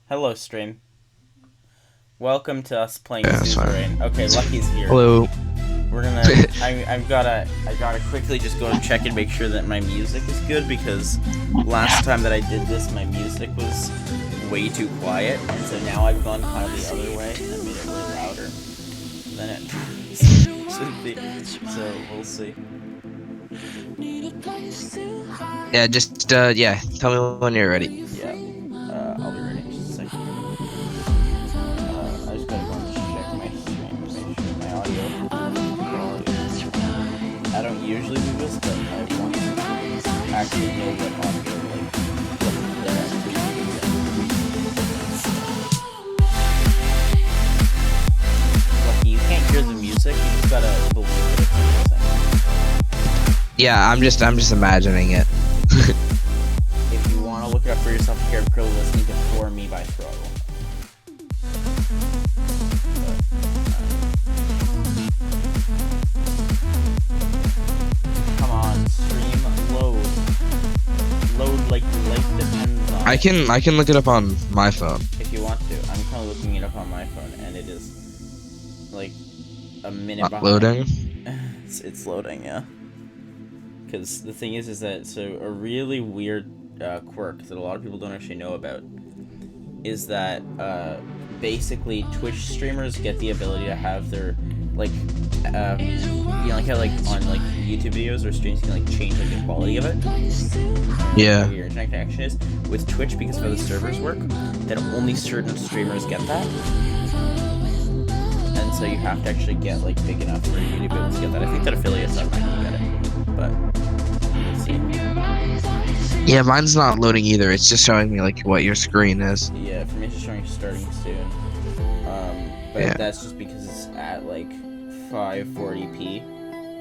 Hello, stream. Welcome to us playing Yeah, that's fine. Suzerain. Okay, Lucky's here. Hello. We're gonna. I gotta quickly just go and check and make sure that my music is good because last time that I did this, my music was way too quiet, and so now I've gone kind of the other way and made it way louder than it should be. So we'll see. Yeah, just yeah. Tell me when you're ready. Yeah. I'll be ready in just a second. I just gotta go and check my stream, make sure my audio quality. I don't usually do this, but I want to actually know what audio, like, what the actually is. Lucky, you can't hear the music, you just gotta believe that it's music. Yeah, I'm just imagining it. If you want to look it up for yourself, if you're listening to For Me by Throttle. Come on, stream, load. Load like your life depends on it. I can look it up on my phone. If you want to. I'm kind of looking it up on my phone, and it is like a minute Not behind. loading. It's loading, yeah. Because the thing is that so a really weird quirk that a lot of people don't actually know about is that basically Twitch streamers get the ability to have their like you know, like how like on like YouTube videos or streams you can like change like the quality of it. Yeah. How your internet connection is with Twitch because of how the servers work. That only certain streamers get that. And so you have to actually get like big enough for you to be able to get that. I think that affiliates are not going to get it, but let's see. Yeah, mine's not loading either. It's just showing me like what your screen is. Yeah, for me it's just showing starting soon. But Yeah. that's just because it's at like 540p,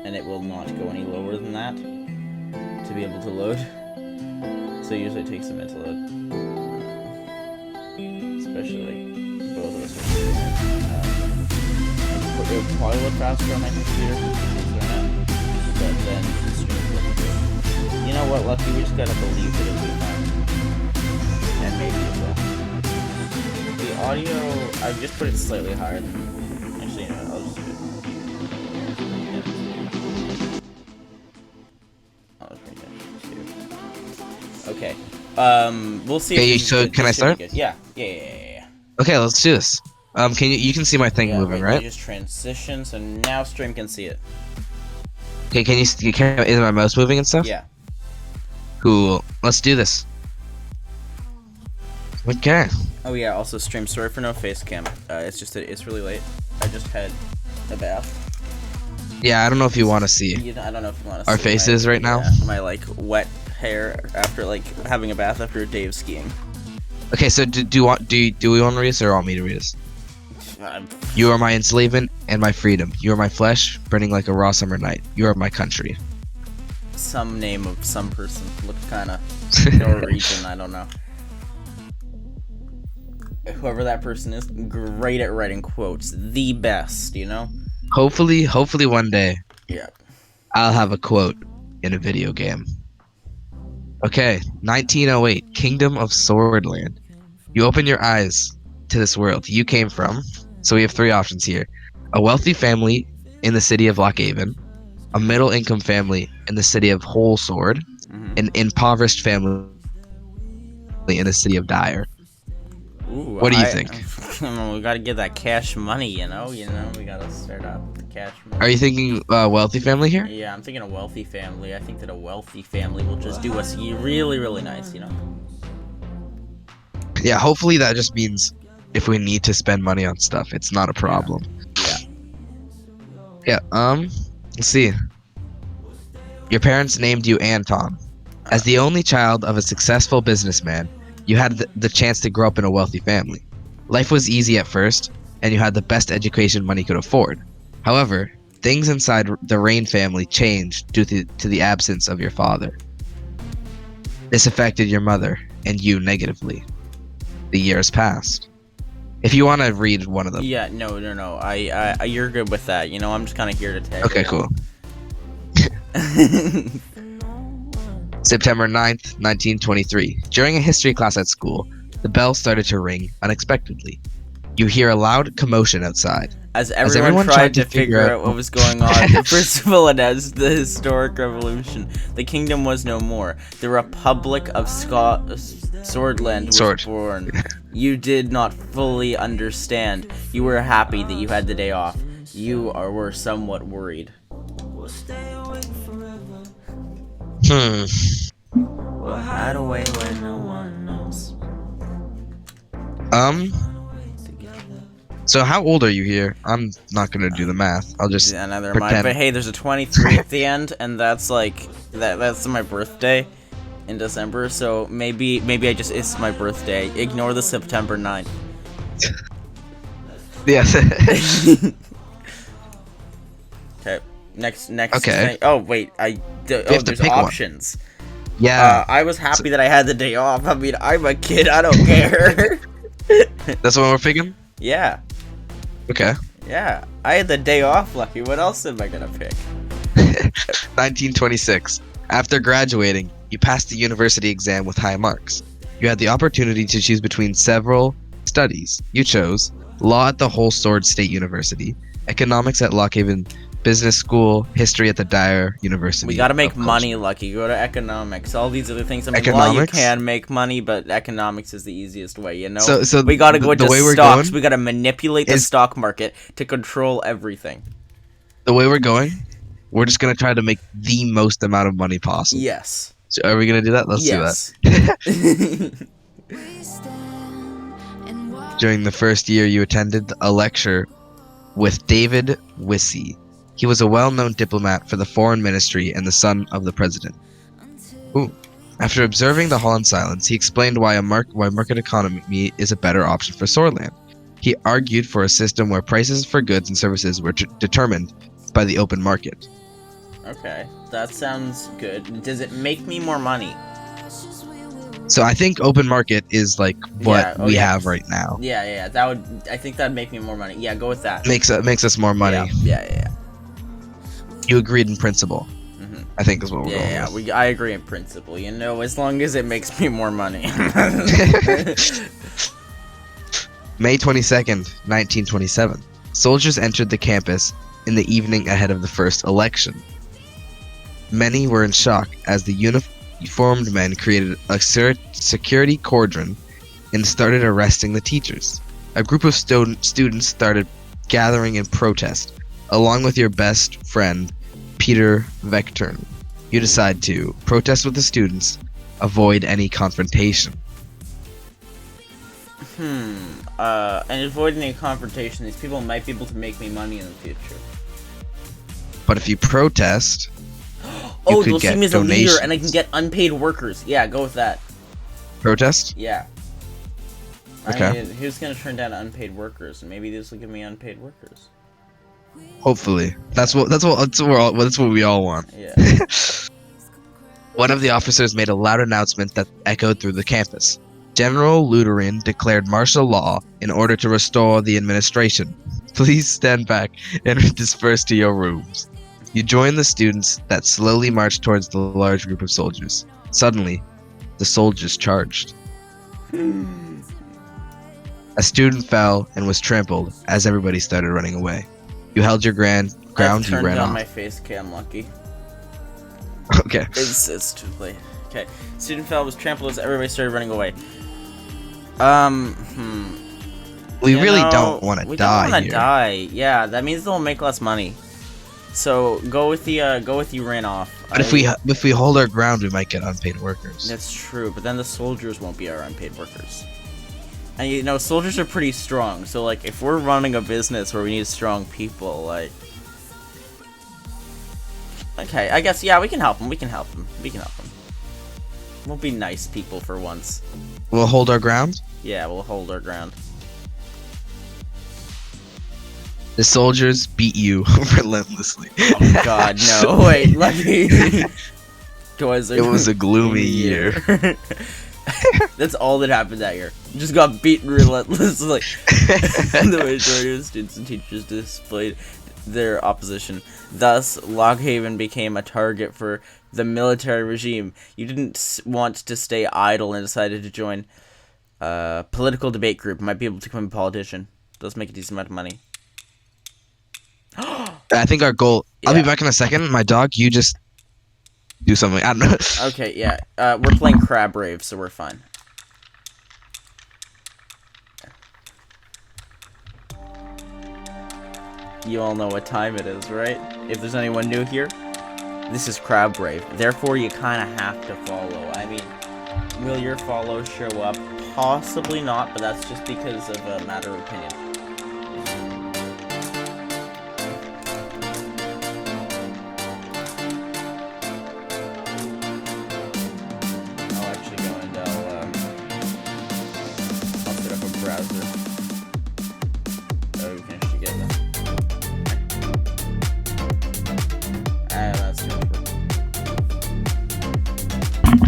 and it will not go any lower than that to be able to load. So usually it takes a minute to load, especially like both of us are using it would probably look faster on my computer internet, but then the stream wouldn't do. You know what, Lucky? We just gotta believe that it'll be fine, and maybe it will. The audio, I've just put it slightly higher. Actually, you know what, I'll just do it. I'll just bring it to. Okay. We'll see. Okay, If this so is good. can This I should be start? good. Yeah. Okay, let's do this. Can you can see my thing Yeah, moving, wait, let me right? just transition, so now stream can see it. Okay, is my mouse moving and stuff? Yeah. Cool. Let's do this. Okay. Oh yeah, also stream, sorry for no face cam. It's just that it's really late. I just had a bath. Yeah, I don't know if you want to see I don't know if you want to our see faces right now. my like wet hair after like having a bath after a day of skiing. Okay, so do we want to read this or want me to read this? You are my enslavement and my freedom. You are my flesh, burning like a raw summer night. You are my country. Some name of some person looked kind of Norwegian. I don't know. Whoever that person is, great at writing quotes. The best, you know. Hopefully one day. Yeah. I'll have a quote in a video game. Okay, 1908, Kingdom of Swordland. You open your eyes to this world you came from. So we have three options here. A wealthy family in the city of Lockhaven, a middle-income family in the city of Whole Sword, an impoverished family in the city of Dire. Ooh, What do you think? We gotta get that cash money, you know. We gotta start off with the cash money. Are you thinking wealthy family here? Yeah, I'm thinking a wealthy family. I think that a wealthy family will just do us really, really nice, you know. Yeah, hopefully that just means if we need to spend money on stuff, it's not a problem. Yeah. Let's see. Your parents named you Anton. As the only child of a successful businessman, you had the chance to grow up in a wealthy family. Life was easy at first, and you had the best education money could afford. However, things inside the Rain family changed due to the absence of your father. This affected your mother and you negatively. The years passed. If you want to read one of them. Yeah, no. You're good with that. You know, I'm just kind of here to tag. Okay, cool. September 9th, 1923. During a history class at school, The bell started to ring unexpectedly. You hear a loud commotion outside. As everyone tried to figure out what was going on, the principal announced the historic revolution. The kingdom was no more. The Republic of Swordland was born. You did not fully understand. You were happy that you had the day off. You were somewhat worried. We'll hide away when no one knows. So how old are you here? I'm not gonna do the math. I'll just never mind. But hey, there's a 23 at the end, and that's like that's my birthday in December. So maybe it's my birthday. Ignore the September 9th. Yes. Okay. Next. Okay. Thing. Oh wait, there's options. One. Yeah. I was happy that I had the day off. I mean, I'm a kid. I don't care. That's what we're picking? Yeah. Okay. Yeah. I had the day off, Lucky. What else am I gonna pick? 1926. After graduating, you passed the university exam with high marks. You had the opportunity to choose between several studies. You chose law at the Whole Sword State University, economics at Lockhaven Business School, history at the Dyer University. We gotta make money, Lucky. Go to economics. All these other things. I mean, economics? law you can make money, but economics is the easiest way. You know. So we gotta go into stocks. We gotta manipulate the stock market to control everything. The way we're going, we're just gonna try to make the most amount of money possible. Yes. So are we gonna do that? Let's do that. During the first year, you attended a lecture with David Wissey. He was a well-known diplomat for the foreign ministry and the son of the president. Ooh. After observing the hall in silence, he explained why market economy is a better option for Swordland. He argued for a system where prices for goods and services were determined by the open market. Okay, that sounds good. Does it make me more money? So I think open market is like what we have right now. Yeah. I think that'd make me more money. Yeah, go with that. Makes us more money. Yeah. You agreed in principle. Mm-hmm. I think is what we're going with. I agree in principle. You know, as long as it makes me more money. May 22nd, 1927. Soldiers entered the campus in the evening ahead of the first election. Many were in shock as the uniformed men created a security cordon and started arresting the teachers. A group of students started gathering in protest. Along with your best friend, Peter Vectern, you decide to protest with the students, avoid any confrontation. And avoiding a confrontation, these people might be able to make me money in the future. But if you protest, they'll see me as a leader and I can get unpaid workers. Yeah, go with that. Protest? Yeah. Okay. I mean, who's gonna turn down unpaid workers? Maybe this will give me unpaid workers. Hopefully. That's what we all want. Yeah. One of the officers made a loud announcement that echoed through the campus. General Luterin declared martial law in order to restore the administration. Please stand back and disperse to your rooms. You join the students that slowly marched towards the large group of soldiers. Suddenly, the soldiers charged. A student fell and was trampled as everybody started running away. You held your ground, you ran off. Turned down my face cam, Lucky. Okay. It's too late. Okay. Student fell, was trampled as everybody started running away. We really don't want to die. We don't want to die. Yeah, that means they'll make less money. So go with you ran off. But if we hold our ground, we might get unpaid workers. That's true, but then the soldiers won't be our unpaid workers. And you know, soldiers are pretty strong. So like, if we're running a business where we need strong people, like, okay, I guess we can help them. We can help them. We'll be nice people for once. We'll hold our ground? Yeah, we'll hold our ground. The soldiers beat you relentlessly. Oh god, no. Wait, Lucky. It was a gloomy year. That's all that happened that year. Just got beaten relentlessly. The majority of students and teachers displayed their opposition. Thus, Lockhaven became a target for the military regime. You didn't want to stay idle and decided to join Political debate group. Might be able to become a politician. Does make a decent amount of money. I think our goal. I'll be back in a second. My dog, you just do something. I don't know. Okay, yeah. We're playing Crab Rave, so we're fine. You all know what time it is, right? If there's anyone new here, this is Crab Rave. Therefore, you kind of have to follow. I mean, will your follow show up? Possibly not, but that's just because of a matter of opinion. I'll actually go and I'll set up a browser. Oh, we can actually get them. That's good.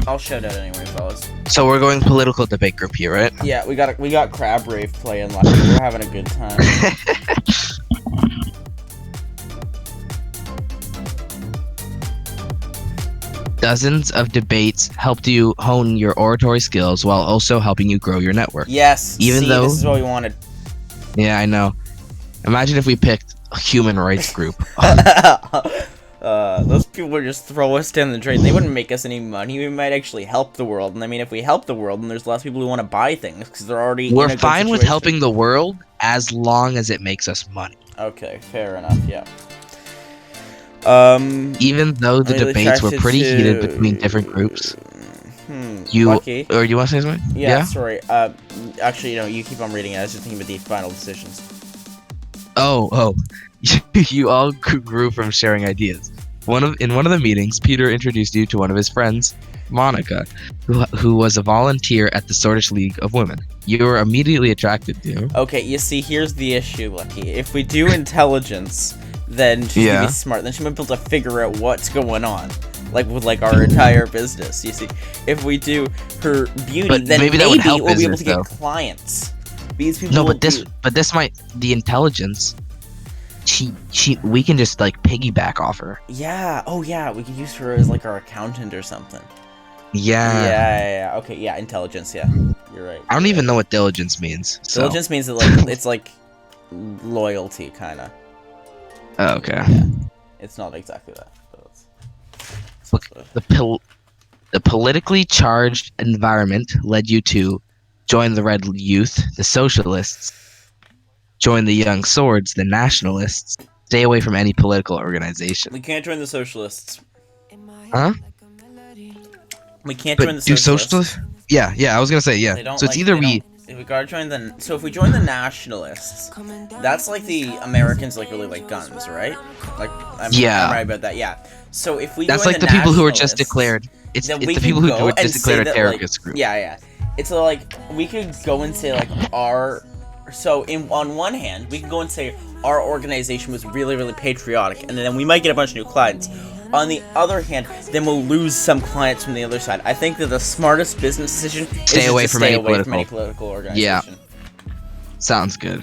I'll shout out anyway, fellas. So we're going political debate group here, right? Yeah, we got Crab Rave playing. Lucky. We're having a good time. Dozens of debates helped you hone your oratory skills while also helping you grow your network. Yes. Even though this is what we wanted. Yeah, I know. Imagine if we picked a human rights group. Those people would just throw us down the drain. They wouldn't make us any money. We might actually help the world. And I mean, if we help the world, then there's less people who want to buy things because they're already. We're in a good fine with situation. helping the world as long as it makes us money. Okay, fair enough. Yeah. Even though the debates were pretty heated between different groups. Lucky. Or you want to say something? Yeah, sorry. Actually, you keep on reading it. I was just thinking about the final decisions. Oh. You all grew from sharing ideas. In one of the meetings, Peter introduced you to one of his friends, Monica, who was a volunteer at the Swordfish League of Women. You were immediately attracted to her. Okay, you see, here's the issue, Lucky. If we do intelligence, then she's gonna be smart. Then she might be able to figure out what's going on, like with our entire business. You see, if we do her beauty, then maybe that would help we'll be able business, to get clients. These people. No, but this might the intelligence. We can just piggyback off her. Yeah. Oh yeah, we could use her as our accountant or something. Yeah. Yeah. Okay. Yeah. Intelligence. Yeah. You're right. I don't even know what diligence means. So. Diligence means that it's loyalty, kind of. Oh, okay. Yeah. It's not exactly that. But the politically charged environment led you to join the Red Youth, the Socialists, join the Young Swords, the Nationalists, stay away from any political organization. We can't join the Socialists. Huh? We can't join the Socialists. Yeah, I was gonna say, yeah. So it's either we... If we gotta join if we join the Nationalists, that's the Americans really like guns, right? I'm right about that, yeah. So if we that's join the people who are just declared... It's the people who are just declared a terrorist group. Yeah. It's we could go and say So on one hand, we can go and say our organization was really, really patriotic, and then we might get a bunch of new clients. On the other hand, then we'll lose some clients from the other side. I think that the smartest business decision is stay away from any political organization. Yeah. Sounds good.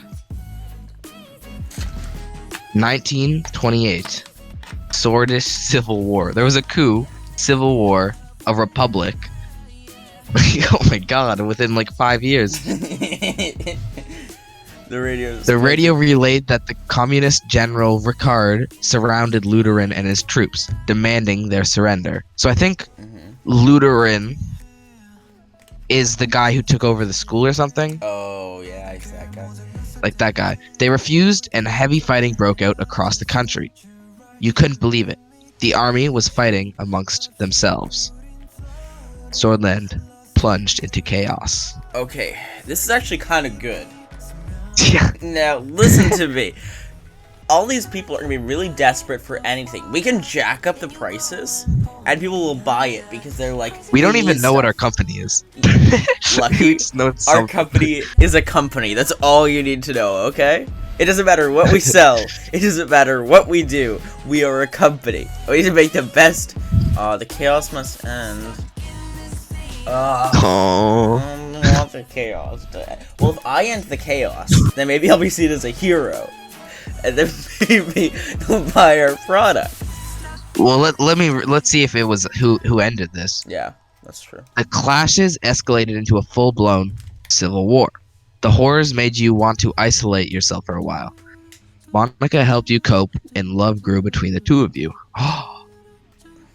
1928. Swordish Civil War. There was a coup, civil war, a republic. Oh my god, within 5 years. The radio relayed that the communist general Ricard surrounded Luderin and his troops, demanding their surrender. So I think Luderin is the guy who took over the school or something. Oh, yeah, it's that guy. That guy. They refused, and heavy fighting broke out across the country. You couldn't believe it. The army was fighting amongst themselves. Swordland plunged into chaos. Okay, this is actually kind of good. Yeah. Now, listen to me. All these people are going to be really desperate for anything. We can jack up the prices, and people will buy it because they're we don't even know what our company is. Lucky, our company is a company. That's all you need to know, okay? It doesn't matter what we sell. It doesn't matter what we do. We are a company. We need to make the best. The chaos must end. I want the chaos. Well, if I end the chaos, then maybe I'll be seen as a hero, and then maybe they'll buy our product. Well, let's see if it was who ended this. Yeah, that's true. The clashes escalated into a full-blown civil war. The horrors made you want to isolate yourself for a while. Monica helped you cope, and love grew between the two of you.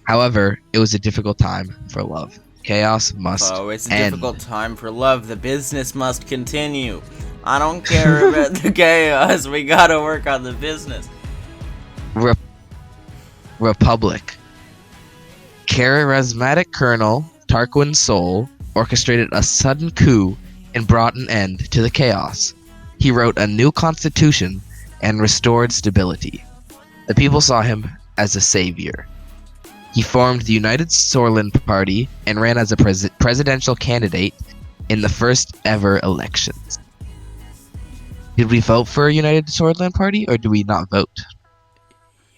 However, it was a difficult time for love. Chaos must Oh, it's a end. difficult time for love. The business must continue. I don't care about the chaos. We gotta work on the business. Republic. Charismatic Colonel Tarquin Sol orchestrated a sudden coup and brought an end to the chaos. He wrote a new constitution and restored stability. The people saw him as a savior. He formed the United Sorlin Party and ran as a presidential candidate in the first ever elections. Did we vote for a United Sorlin Party, or do we not vote?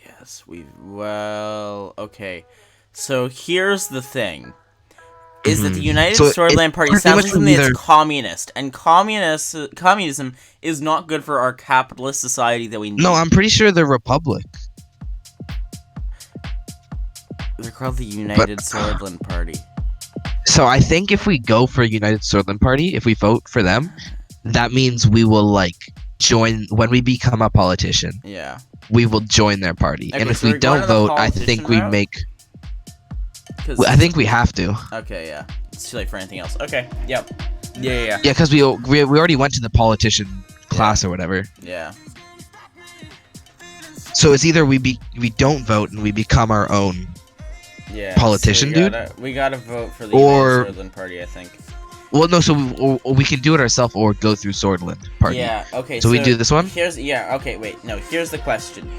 Yes, well, okay. So here's the thing. Is that the United Swordland Party sounds like something that's communist, and communism is not good for our capitalist society that we need. No, I'm pretty sure the Republic. They're called the United Swordland Party. So I think if we go for United Swordland Party, if we vote for them, that means we will like join when we become a politician. Yeah. We will join their party, Okay, and if so we we're going don't to the vote, I think we route? make. I think we have to. Okay, yeah. It's too late for anything else. Okay, yep. Yeah. Yeah, because we already went to the politician class or whatever. Yeah. So it's either we don't vote and we become our own politician, so we gotta vote for the United Swordland Party, I think. Well, no, so we can do it ourselves or go through Swordland Party. Yeah, okay. So we do this one? Here's the question.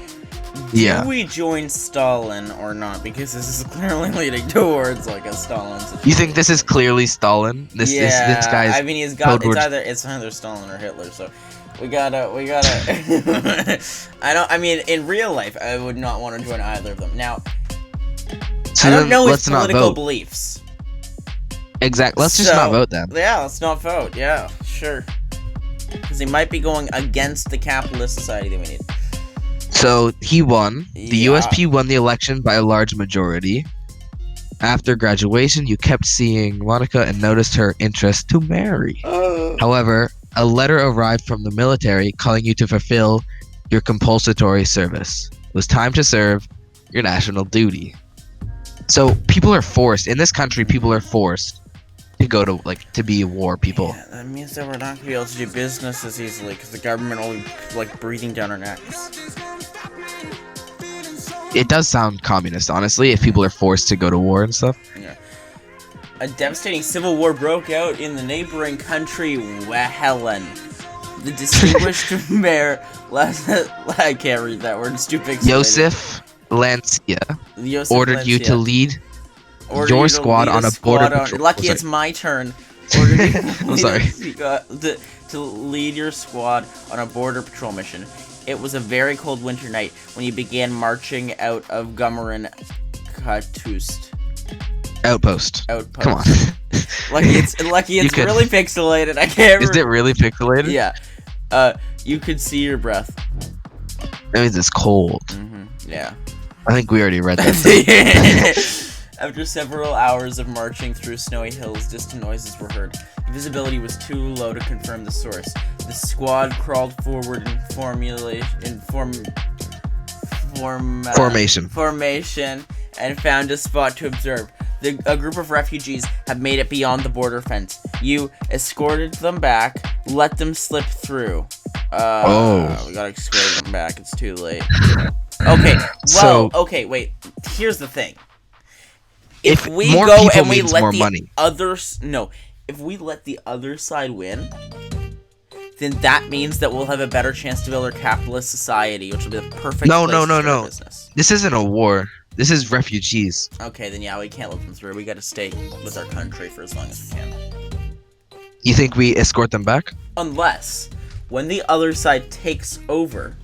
Yeah. Do we join Stalin or not? Because this is clearly leading towards like a Stalin situation. You think this is clearly Stalin? This guy's. I mean, it's either Stalin or Hitler. So we gotta. I mean, in real life, I would not want to join either of them. Now, so I don't know his let's political not beliefs. Exactly. Let's just not vote then. Yeah, let's not vote. Yeah, sure. Because he might be going against the capitalist society that we need. So he won. The USP won the election by a large majority. After graduation, you kept seeing Monica and noticed her interest to marry. However, a letter arrived from the military calling you to fulfill your compulsory service. It was time to serve your national duty. So people are forced in this country. People are forced to go to be war people. Yeah, that means that we're not gonna be able to do business as easily because the government will be breathing down our necks. It does sound communist, honestly, if people are forced to go to war and stuff. Yeah. A devastating civil war broke out in the neighboring country, Wahelen. The distinguished mayor, I can't read that word, it's too big. Joseph Lancia ordered you to lead your squad on a border patrol. Lucky, it's my turn. I'm sorry. To lead your squad on a border patrol mission. It was a very cold winter night when you began marching out of Gummerin Katust. Outpost. Come on. Lucky it's really pixelated. I can't. Is it really pixelated? Yeah. You could see your breath. That means it's cold. Yeah. I think we already read that. After several hours of marching through snowy hills, distant noises were heard. Visibility was too low to confirm the source. The squad crawled forward in formation and found a spot to observe. A group of refugees have made it beyond the border fence. You escorted them back, let them slip through. We gotta escort them back. It's too late. Okay, well, okay, wait. Here's the thing. If we go and we let the others, if we let the other side win, then that means that we'll have a better chance to build our capitalist society, which will be the perfect place to start business. This isn't a war. This is refugees. Okay, then yeah, we can't let them through. We gotta stay with our country for as long as we can. You think we escort them back? Unless, when the other side takes over,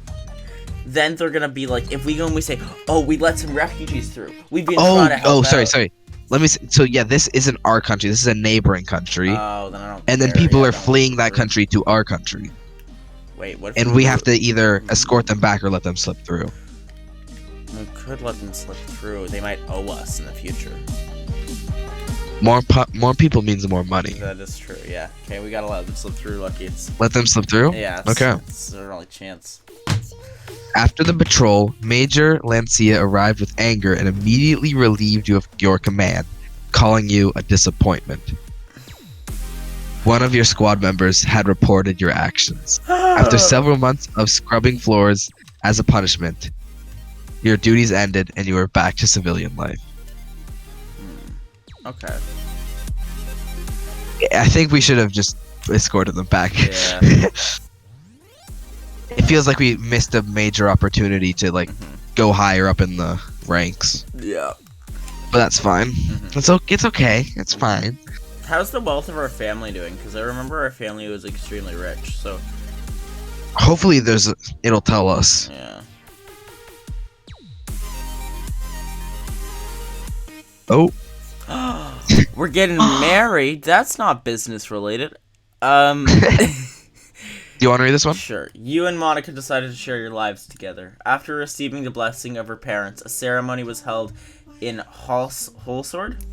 then they're gonna be like, if we go and we say, oh, we let some refugees through. We've been trying to help out. Sorry. Let me see. So yeah, this isn't our country. This is a neighboring country. Oh, then I don't. And then people are fleeing that country to our country. Wait, what? And we have to either escort them back or let them slip through. We could let them slip through. They might owe us in the future. More people means more money. That is true. Yeah. Okay, we gotta let them slip through, Lucky. It's Let them slip through? yeah. Okay. It's their only chance. After the patrol, Major Lancia arrived with anger and immediately relieved you of your command, calling you a disappointment. One of your squad members had reported your actions. After several months of scrubbing floors as a punishment, your duties ended and you were back to civilian life. Okay. I think we should have just escorted them back. Yeah. It feels like we missed a major opportunity to go higher up in the ranks. Yeah. But that's fine. It's okay. It's fine. How's the wealth of our family doing? Because I remember our family was extremely rich. So Hopefully it'll tell us. yeah. Oh. We're getting married. That's not business related. Do you want to read this one? Sure. You and Monica decided to share your lives together. After receiving the blessing of her parents, a ceremony was held in Holsword?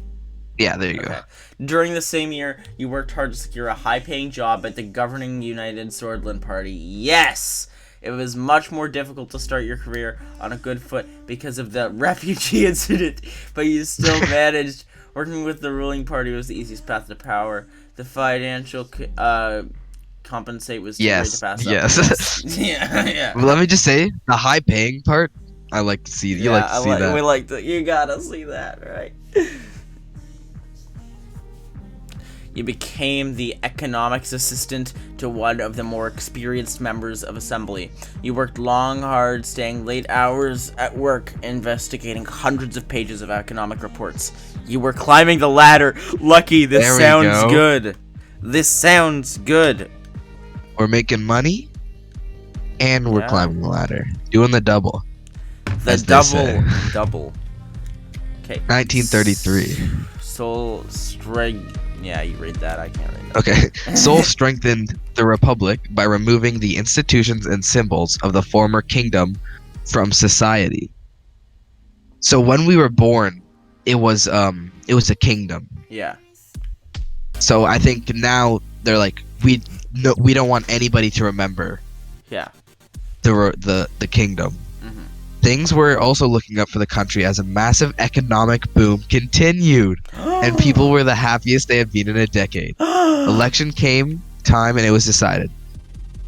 Yeah, there you go. During the same year, you worked hard to secure a high-paying job at the governing United Swordland Party. Yes! It was much more difficult to start your career on a good foot because of the refugee incident, but you still managed. Working with the ruling party was the easiest path to power. The financial compensate was too great to pass up. Yes. Yeah. Well, let me just say, the high-paying part, I like to see. You like to see that. We like to. You gotta see that, right? You became the economics assistant to one of the more experienced members of Assembly. You worked long, hard, staying late hours at work, investigating hundreds of pages of economic reports. You were climbing the ladder. Lucky, this sounds good. This sounds good. We're making money, and we're climbing the ladder. Doing the double. The double. Okay. 1933. Soul strength. Yeah, you read that. I can't read that. Okay. Seoul strengthened the Republic by removing the institutions and symbols of the former kingdom from society. So when we were born, it was a kingdom. Yeah. So I think now they're like, we don't want anybody to remember. Yeah. The kingdom. Things were also looking up for the country as a massive economic boom continued, and people were the happiest they had been in a decade. Election came time, and it was decided.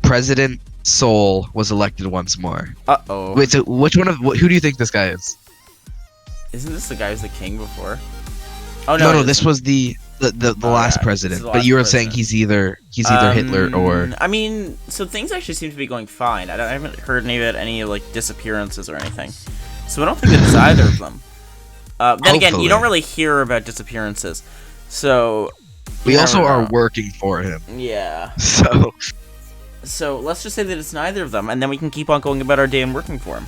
President Seoul was elected once more. Uh-oh. Wait, so who do you think this guy is? Isn't this the guy who's the king before? Oh No, this was the last president. But you were saying he's either Hitler or. I mean, so things actually seem to be going fine. I haven't heard any disappearances or anything, so I don't think it's either of them. Then again, you don't really hear about disappearances, so. We also are working for him. Yeah. So let's just say that it's neither of them, and then we can keep on going about our day and working for him.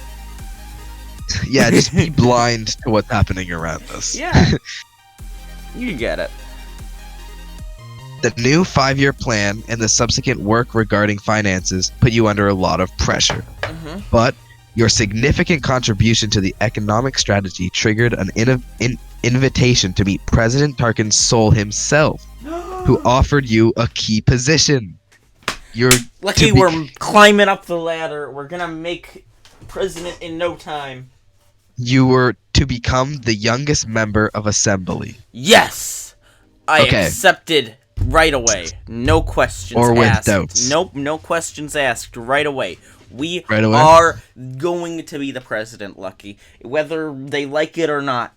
Yeah, just be blind to what's happening around us. Yeah. You get it. The new 5-year plan and the subsequent work regarding finances put you under a lot of pressure. But your significant contribution to the economic strategy triggered an invitation to meet President Tarkin Seoul himself, who offered you a key position. Lucky we're climbing up the ladder. We're gonna make president in no time. You were to become the youngest member of Assembly. Yes! I accepted right away. No questions asked. Or with doubts. Nope, no questions asked. Right away. We are going to be the president, Lucky. Whether they like it or not.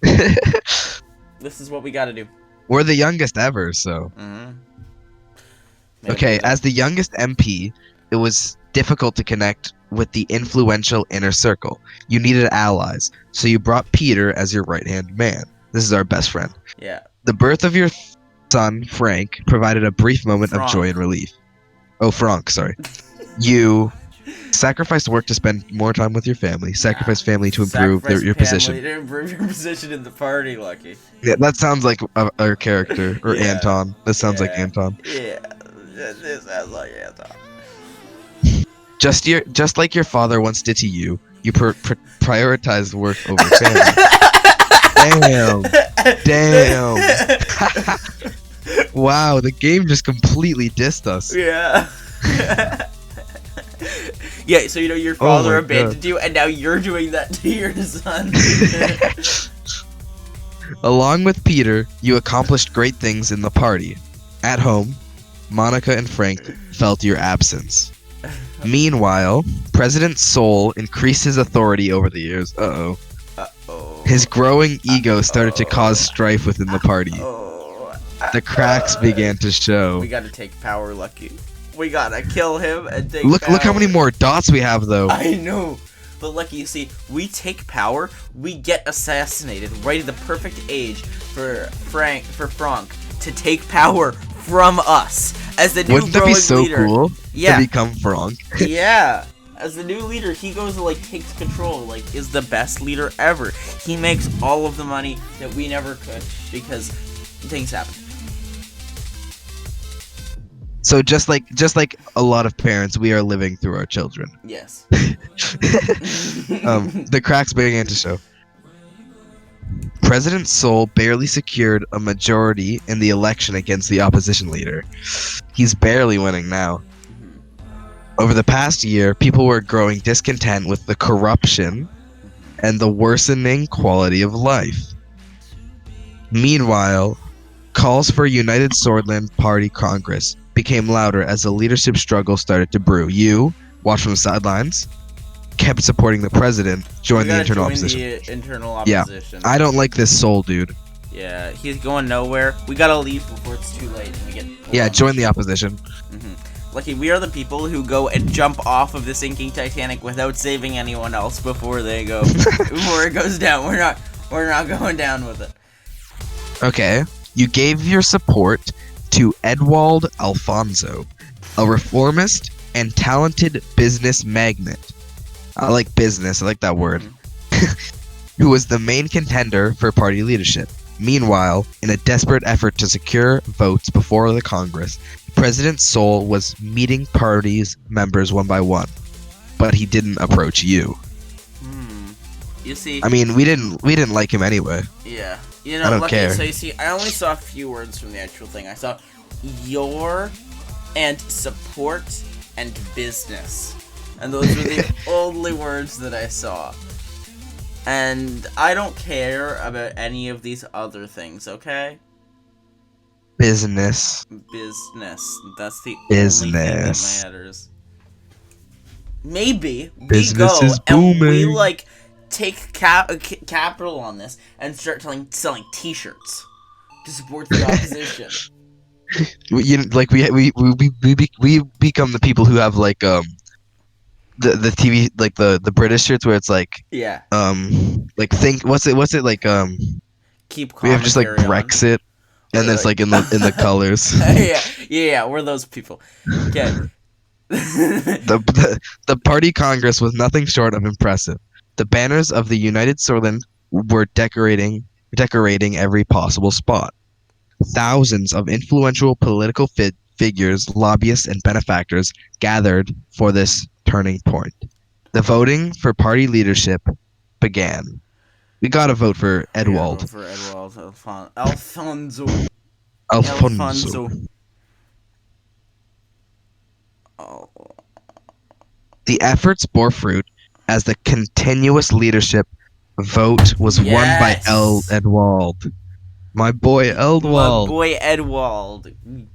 This is what we gotta do. We're the youngest ever, so. Okay, as the youngest MP, it was difficult to connect with the influential inner circle. You needed allies, so you brought Peter as your right-hand man. This is our best friend. Yeah. The birth of your son, Frank, provided a brief moment of joy and relief. Oh, Frank, sorry. You sacrificed work to spend more time with your family. Sacrificed family to improve your position. To improve your position in the party, Lucky. Yeah, that sounds like our character, or Anton. That sounds like Anton. Yeah, this sounds like Anton. Just like your father once did to you, you prioritized work over family. Damn. Damn. Wow, the game just completely dissed us. Yeah. Yeah, so your Oh father my abandoned you, and now you're doing that to your son. Along with Peter, you accomplished great things in the party. At home, Monica and Frank felt your absence. Meanwhile, President Sol increased his authority over the years. Uh-oh. Uh-oh. His growing ego started to cause strife within the party. Oh. The cracks began to show. We gotta take power, Lucky. We gotta kill him and take Look power. how many more dots we have, though. I know. But Lucky, you see, we take power, we get assassinated right at the perfect age for Frank to take power from us as the new Wouldn't that growing be so leader. cool Yeah. to become Frank? Yeah. As the new leader, he goes and takes control, is the best leader ever. He makes all of the money that we never could because things happen. So just like a lot of parents, we are living through our children. Yes. The cracks began to show. President Sol barely secured a majority in the election against the opposition leader. He's barely winning now. Over the past year, people were growing discontent with the corruption and the worsening quality of life. Meanwhile, calls for a United Swordland Party Congress became louder as the leadership struggle started to brew. You, watched from the sidelines, kept supporting the president, joined the internal opposition. Yeah, I don't like this Sol dude. Yeah, he's going nowhere. We gotta leave before it's too late. And we get join the opposition. Lucky, we are the people who go and jump off of the sinking Titanic without saving anyone else before they go before it goes down. We're not going down with it. Okay, you gave your support to Edwald Alfonso, a reformist and talented business magnate. I like business, I like that word. Who was the main contender for party leadership. Meanwhile, in a desperate effort to secure votes before the Congress, President Sol was meeting party's members one by one, but he didn't approach you. You see, I mean, we didn't like him anyway. Yeah. I don't care. So you see, I only saw a few words from the actual thing. I saw your and support and business. And those were the only words that I saw. And I don't care about any of these other things, okay? Business. That's the only thing that matters. Maybe we Business go is and we booming. take capital on this and start selling T-shirts to support the opposition. We become the people who have the TV the British shirts where it's Yeah. Keep we have just commentary on. Brexit and it's in the colors. yeah, we're those people. Okay. The party congress was nothing short of impressive. The banners of the United Swordland were decorating every possible spot. Thousands of influential political figures, lobbyists, and benefactors gathered for this turning point. The voting for party leadership began. We gotta vote for Edwald. For Edwald Alfonso. Oh. The efforts bore fruit as the continuous leadership vote was won by Edwald. My boy Edwald.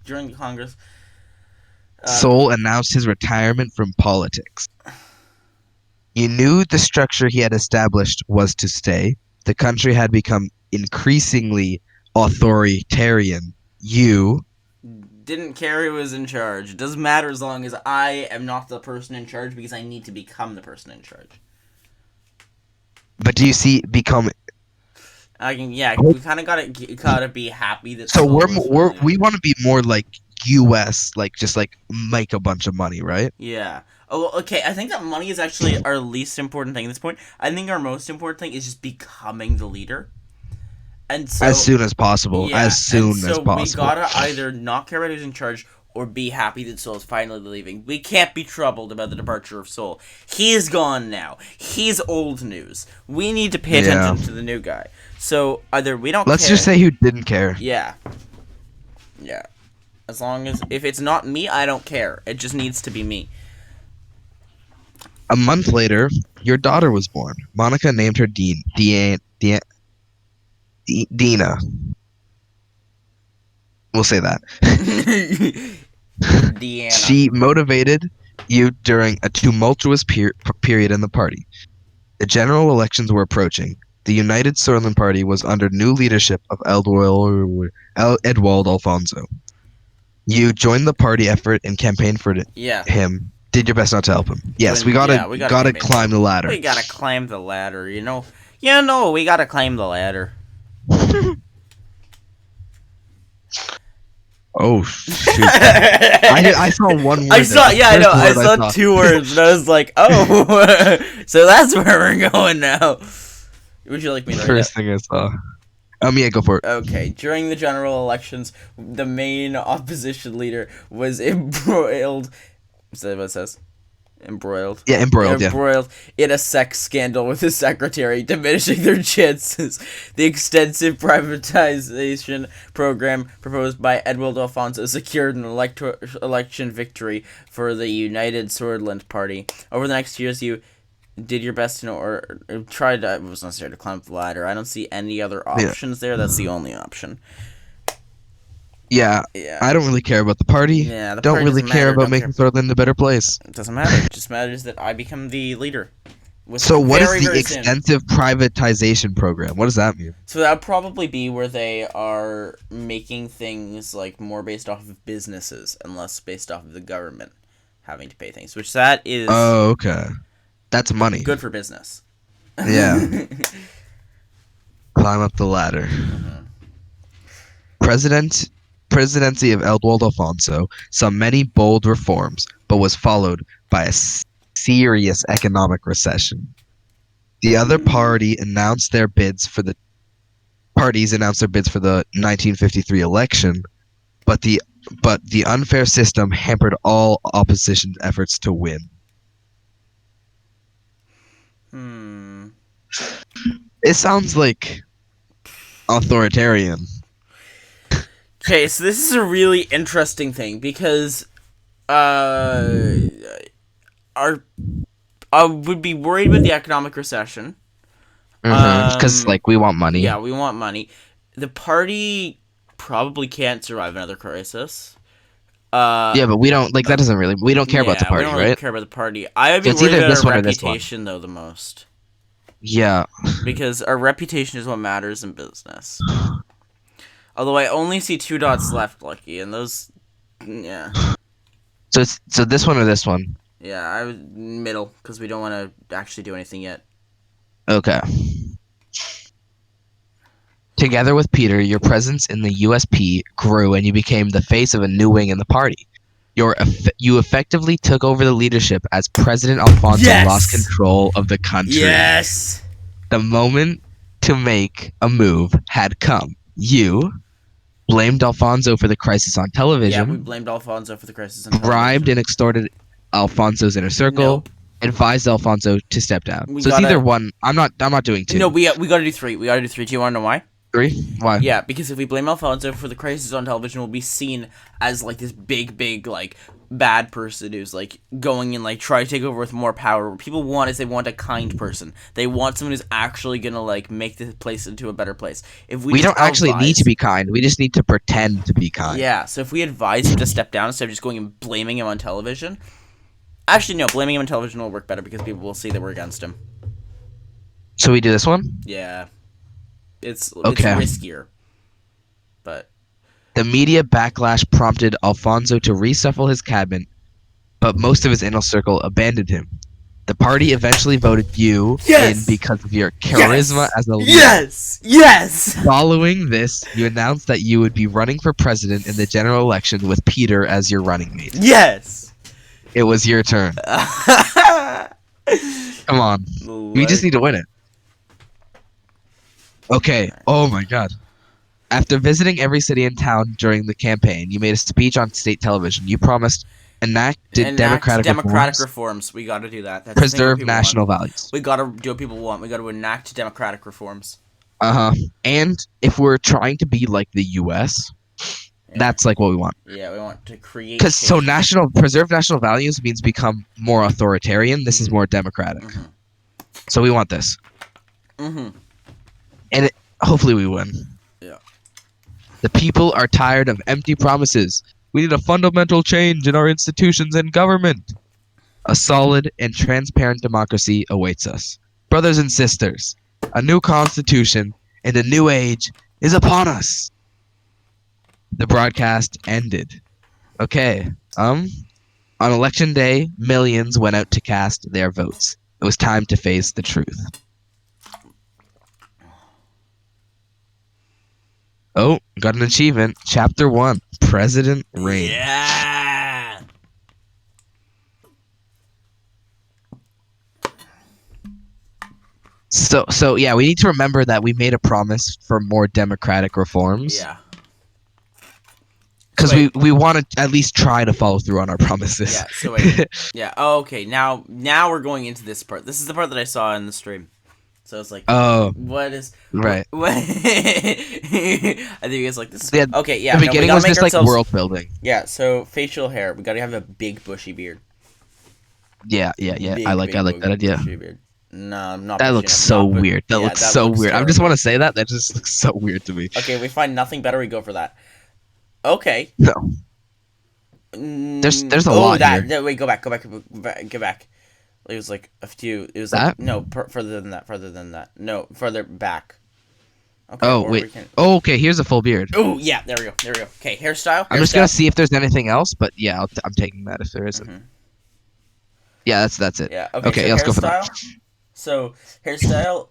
During Congress. Sol announced his retirement from politics. You knew the structure he had established was to stay. The country had become increasingly authoritarian. You didn't care who was in charge. It doesn't matter as long as I am not the person in charge because I need to become the person in charge. But do you see become? We kind of gotta be happy that. So we want to be more like U.S. Just make a bunch of money, right? Yeah. Oh, okay. I think that money is actually our least important thing at this point. I think our most important thing is just becoming the leader. And so, as soon as possible. Yeah, as soon as possible. We gotta either not care about who's in charge or be happy that Soul is finally leaving. We can't be troubled about the departure of Soul. He is gone now. He's old news. We need to pay attention to the new guy. So either we don't Let's care. just say who didn't care. Yeah. As long as if it's not me, I don't care. It just needs to be me. A month later, your daughter was born. Monica named her Dina. We'll say that. Deanna. She motivated you during a tumultuous period in the party. The general elections were approaching. The United Swordsman Party was under new leadership of Edwald Alfonso. You joined the party effort and campaigned for him. Did your best not to help him. Yes, we gotta climb the ladder. We gotta climb the ladder. You know, we gotta climb the ladder. Oh shoot! I saw one word. I saw 2 words, and I was like, oh, so that's where we're going now. Would you like me to read First thing I saw. Yeah, go for it. Okay, during the general elections, the main opposition leader was embroiled. Is that what it says? Embroiled. Yeah, embroiled in a sex scandal with his secretary, diminishing their chances. The extensive privatization program proposed by Edward Alfonso secured an election victory for the United Swordsman Party. Over the next years, you did your best or tried to. It was necessary to climb the ladder. I don't see any other options there. That's the only option. Yeah, I don't really care about the party. Yeah, the don't party really doesn't care matter. about Don't making care. Swordsland a better place. It doesn't matter. It just matters that I become the leader. So what is the very soon. extensive privatization program? What does that mean? So that would probably be where they are making things like more based off of businesses and less based off of the government having to pay things. Which that is. Oh, okay. That's money. Good for business. Yeah. Climb up the ladder. Mm-hmm. Presidency of Edward Alfonso saw many bold reforms, but was followed by a serious economic recession. The other parties announced their bids for the 1953 election, but the unfair system hampered all opposition efforts to win. It sounds like authoritarian. Okay, so this is a really interesting thing because I would be worried with the economic recession. Because we want money. Yeah, we want money. The party probably can't survive another crisis. Yeah, but we don't that doesn't really. We don't care about the party, we don't really right? care about the party. I would be it's worried either about this our one or this one. reputation though the most. Yeah. Because our reputation is what matters in business. Although I only see 2 dots left, Lucky, and those, yeah. So this one or this one? Yeah, I was middle because we don't want to actually do anything yet. Okay. Together with Peter, your presence in the USP grew, and you became the face of a new wing in the party. You effectively took over the leadership as President Alfonso lost control of the country. Yes. The moment to make a move had come. You blamed Alfonso for the crisis on television. Yeah, we blamed Alfonso for the crisis on television. Bribed and extorted Alfonso's inner circle. Nope. Advised Alfonso to step down. We so it's either one. I'm not doing 2. No, we gotta do 3. We gotta do 3. Do you want to know why? 3? Why? Yeah, because if we blame Alfonso for the crisis on television, we'll be seen as this big bad person who's going and try to take over with more power. What people want is they want a kind person. They want someone who's actually gonna make this place into a better place. If we don't actually need to be kind. We just need to pretend to be kind. Yeah, so if we advise him to step down instead of just going and blaming him on television. Actually, no, blaming him on television will work better because people will see that we're against him. So we do this one? Yeah. It's okay. riskier. But the media backlash prompted Alfonso to reshuffle his cabinet, but most of his inner circle abandoned him. The party eventually voted you in because of your charisma as a leader. Yes! Following this, you announced that you would be running for president in the general election with Peter as your running mate. Yes! It was your turn. Come on. We just need to win it. Okay. Oh my god. After visiting every city and town during the campaign, you made a speech on state television. You promised enacted Enact democratic democratic reforms, reforms. We got to do that. That's the thing what preserve people want. national values. We got to do what people want. We got to enact democratic reforms. And if we're trying to be like the U.S., Yeah. that's like what we want. Yeah, we want to create. Because so change. preserve national values means become more authoritarian. This is more democratic. So we want this, and hopefully we win. Yeah. The people are tired of empty promises. We need a fundamental change in our institutions and government. A solid and transparent democracy awaits us. Brothers and sisters, a new constitution and a new age is upon us. The broadcast ended. Okay. On election day, millions went out to cast their votes. It was time to face the truth. Oh, got an achievement. Chapter 1, President Reign. Yeah. So yeah, we need to remember that we made a promise for more democratic reforms. Yeah. Because So we want to at least try to follow through on our promises. Yeah. So wait. Yeah. Oh, okay. Now we're going into this part. This is the part that I saw in the stream. So it's like, Oh, what is right. What? I think it's like this. Is, Yeah, okay. Yeah. the beginning we was gotta just make like ourselves- world building. Yeah. So facial hair. We gotta have a big bushy beard. Yeah. Big, I like that idea. Bushy beard. No, I'm not. That bushy looks enough. so Not bu- weird. That yeah, looks so weird. I just terrible. want to say that. That just looks so weird to me. Okay, we find nothing better. We go for that. Okay. No. There's a lot here. No, wait, go back. It was like a few. It was like That? no further than that. No, further back. Okay, Oh or wait. we can- Oh, okay. Here's a full beard. Oh yeah, there we go. Okay, hairstyle. I'm just gonna see if there's anything else, but yeah, I'm taking that if there isn't. Mhm. Yeah, that's it. Yeah. Okay, so let's go for that. So hairstyle.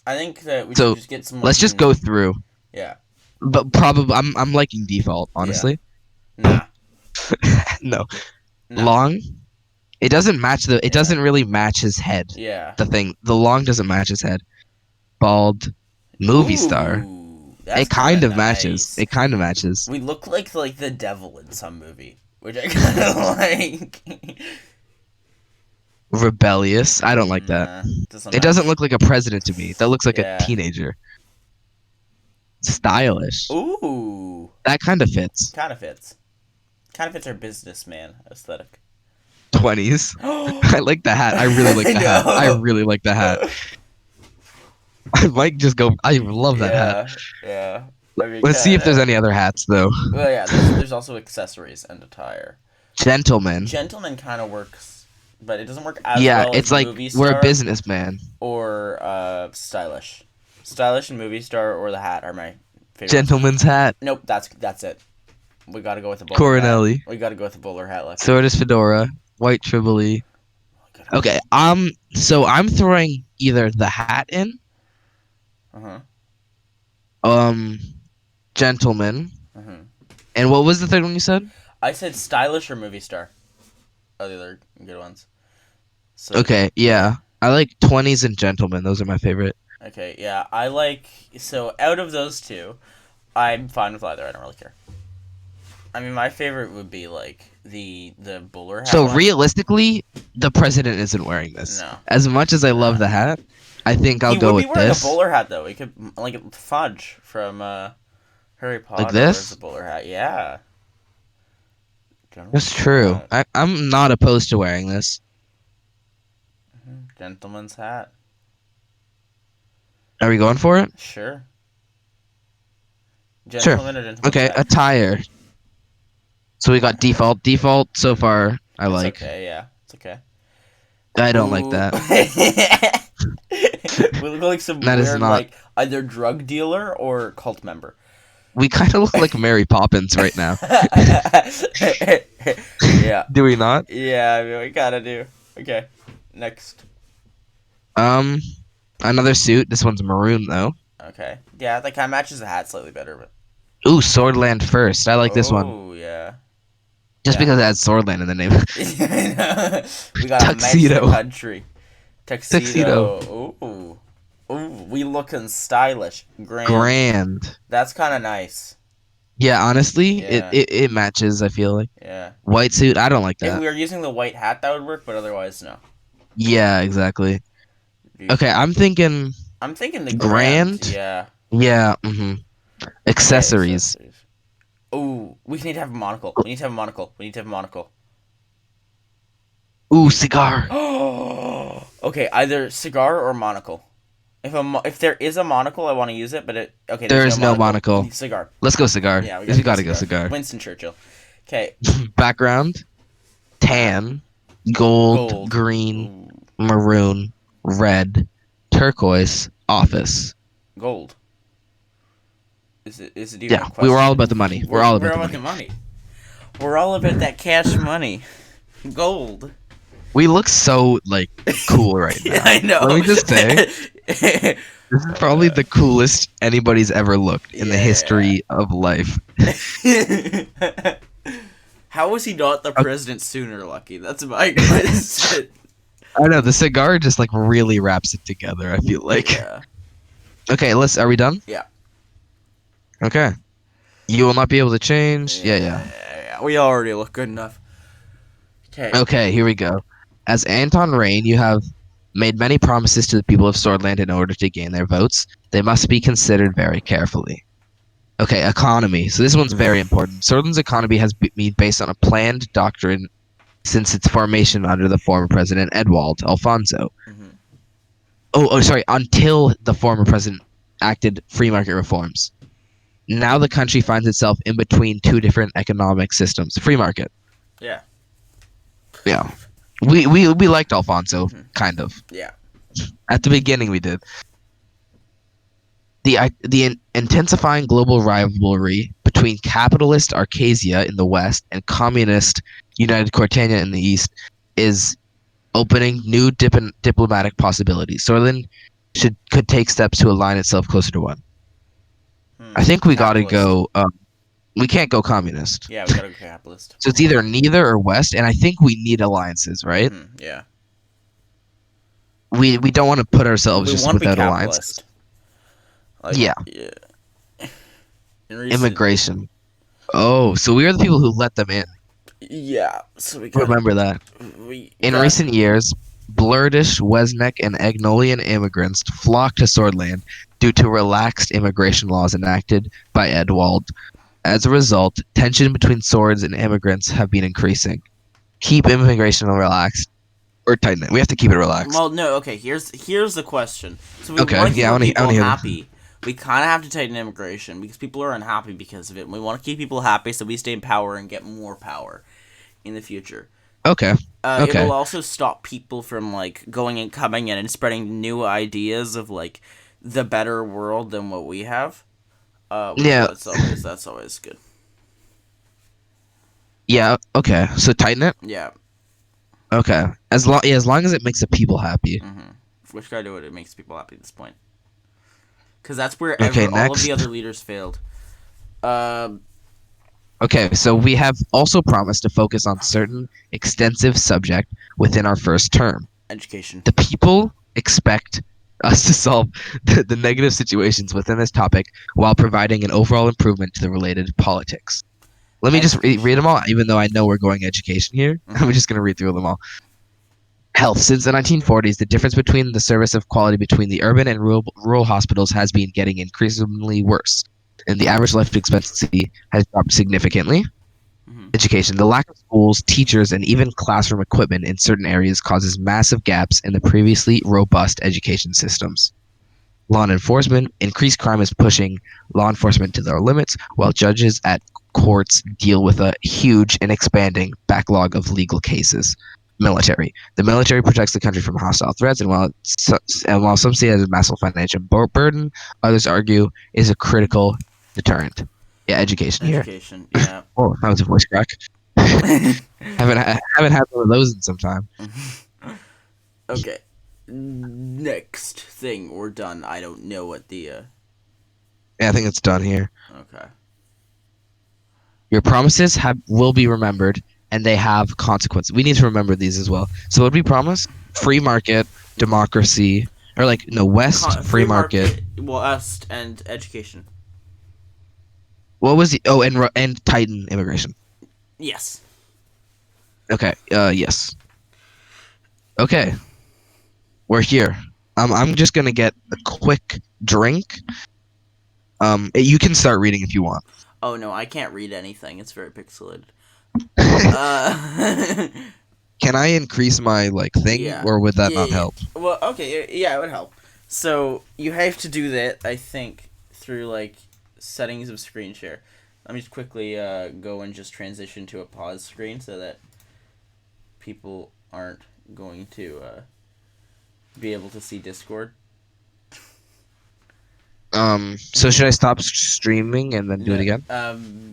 I think that we So, should just get some. Let's just go through. Yeah. But probably I'm liking default, honestly. Nah. No. No. Long. It doesn't match it doesn't really match his head. Yeah. The long doesn't match his head. Bald. Movie star. Ooh, that's It kind kinda of matches. nice. It kind of matches. We look like the devil in some movie, which I kind of like. Rebellious. I don't like that. Doesn't It doesn't look like a president to me. That looks like Yeah. a teenager. Stylish. Ooh, That kind of fits. kind of fits. Kind of fits our businessman aesthetic. 20s. I like the hat. I really like the hat. know. I really like the hat. I might just go. I love that hat. Yeah. I mean, Let's see if there's kinda- any other hats though. Well, yeah. There's also accessories and attire. Gentleman. Gentleman kind of works, but it doesn't work as Yeah, well it's as like movie we're star a businessman. or stylish. Stylish and movie star or the hat are my favorite. Gentleman's hat. Nope, that's it. We gotta go with the bowler Coronelli. hat. We gotta go with the bowler hat. Like, Swordis fedora. White triboli. Okay. So I'm throwing either the hat in. Gentleman. And what was the third one you said? I said stylish or movie star. Are the other good ones. So, Okay, yeah. I like 20s and gentleman. Those are my favorite. Okay, yeah. I like... So, out of those two, I'm fine with either. I don't really care. I mean, my favorite would be, like, the bowler hat So one. realistically, the president isn't wearing this. No. As much as I love the hat, I think I'll go with He would be wearing this. a bowler hat, though. He could... Like, Fudge from Harry Potter. this? wears a bowler hat. Yeah. That's true. I'm not opposed to wearing this. Gentleman's hat. Are we going for it? Sure. Sure. Gentleman or gentleman's Okay, hat? attire. So we got default. Default so far, I It's like. okay, yeah. It's okay. I don't like that. We look like some That is weird, not- like, either drug dealer or cult member. We kind of look like Mary Poppins right now. Yeah. Do we not? Yeah, I mean, we gotta do. Okay. Next. Another suit. This one's maroon though. Okay. Yeah, that kind of matches the hat slightly better, but. Ooh, Swordland first. I like this one. Oh, yeah. Just yeah. because it has Swordland in the name. We got Tuxedo. a country. Tuxedo. Ooh. Ooh, we looking stylish. Grand. Grand. That's kind of nice. Yeah, honestly, it, Yeah. it it matches. I feel like Yeah. white suit. I don't like If that. we were using the white hat, that would work, but otherwise, no. Yeah, exactly. Dude. Okay, I'm thinking I'm thinking the grand. grand. Yeah. Yeah. Okay, Accessories. accessories. Ooh, we need to have a monocle. We need to have a monocle. We need to have a monocle. Ooh, cigar. Oh. Okay, either cigar or monocle. If there is a monocle, I want to use it, but okay, There there's no is no monocle. monocle. Cigar. Let's go cigar. Yeah, we We gotta go gotta go cigar. cigar. Winston Churchill. Okay, Background. back Tan. Gold. gold. Green. Ooh, Maroon. Red. Turquoise. Office. gold. Is it even a Yeah, we were all question? about the money. We're We're all we're about the about the money. money. We're all about that cash money. Gold. We look so like cool right Yeah, now. I Let know. me just say, this is probably the coolest anybody's ever looked in the Yeah. history of life. How was he not the president sooner, Lucky? That's my question. I know the cigar just like really wraps it together. I feel like. Yeah. Okay, are we done? Yeah. Okay. You will not be able to change. Yeah. Yeah. We already look good enough. Okay. Okay, here we go. As Anton Rain, you have made many promises to the people of Swordland in order to gain their votes. They must be considered very carefully. Okay, economy. So this one's very important. Swordland's economy has been based on a planned doctrine since its formation under the former president Edwald Alfonso. Mm-hmm. Sorry, until the former president acted free market reforms. Now the country finds itself in between two different economic systems. Free market. Yeah. Yeah. We liked Alfonso, Mhm. kind of. Yeah. At the beginning we did. The intensifying global rivalry between capitalist Arcasia in the west and communist United Cortania in the east is opening new diplomatic possibilities. Sorlin could take steps to align itself closer to one. I think we got to Capitalist. go. We can't go communist. Yeah, we gotta go capitalist. So it's either neither or west, and I think we need alliances, right? Yeah. We don't want to put ourselves We just want to be without alliances. capitalist. Like, Yeah. In recent, Immigration. Oh, so we are the people who let them in. Yeah. So we got. Remember that. In recent years, Blurdish, Wesneck, and Agnolian immigrants flocked to Swordland due to relaxed immigration laws enacted by Edwald. As a result, tension between swords and immigrants have been increasing. Keep immigration relaxed, or tighten it. We have to keep it relaxed. Well, no. Okay. Here's the question. So we Okay, want to keep yeah, I wanna people hear this. happy. We kind of have to tighten immigration because people are unhappy because of it. And we want to keep people happy so we stay in power and get more power in the future. Okay. It Okay. will also stop people from like going and coming in and spreading new ideas of like the better world than what we have. Yeah. That's always good. Yeah. Okay. So tighten it. Yeah. Okay. As long as it makes the people happy. Mm-hmm. Which gotta do it. It makes people happy at this point. Because that's where Okay, all of next. the other leaders failed. Okay, so we have also promised to focus on certain extensive subject within our first term. Education. The people expect us to solve the negative situations within this topic while providing an overall improvement to the related politics. Let me just read them all, even though I know we're going education here. I'm just going to read through them all. Health. Since the 1940s, the difference between the service of quality between the urban and rural hospitals has been getting increasingly worse, and the average life expectancy has dropped significantly. Mm-hmm. Education. The lack of schools, teachers, and even classroom equipment in certain areas causes massive gaps in the previously robust education systems. Law enforcement. Increased crime is pushing law enforcement to their limits, while judges at courts deal with a huge and expanding backlog of legal cases. Military. The military protects the country from hostile threats, and while some see it as a massive financial burden, others argue is a critical deterrent. Yeah, education here. Education. Yeah. Oh, that was a voice crack. haven't had one of those in some time. Okay. Next thing, we're done. I don't know what the. Yeah, I think it's done here. Okay. Your promises will be remembered, and they have consequences. We need to remember these as well. So what we promise? Free market, democracy, or like no West free market. West and education. What was the and Titan immigration? Yes. Okay. Yes. Okay. We're here. I'm just gonna get a quick drink. You can start reading if you want. Oh no, I can't read anything. It's very pixelated. Uh, Can I increase my like thing, yeah. or would that Yeah, not yeah. help? Well, okay, yeah, it would help. So you have to do that, I think, through like settings of screen share. Let me just quickly go and just transition to a pause screen so that people aren't going to be able to see Discord. So should I stop streaming and then do it again?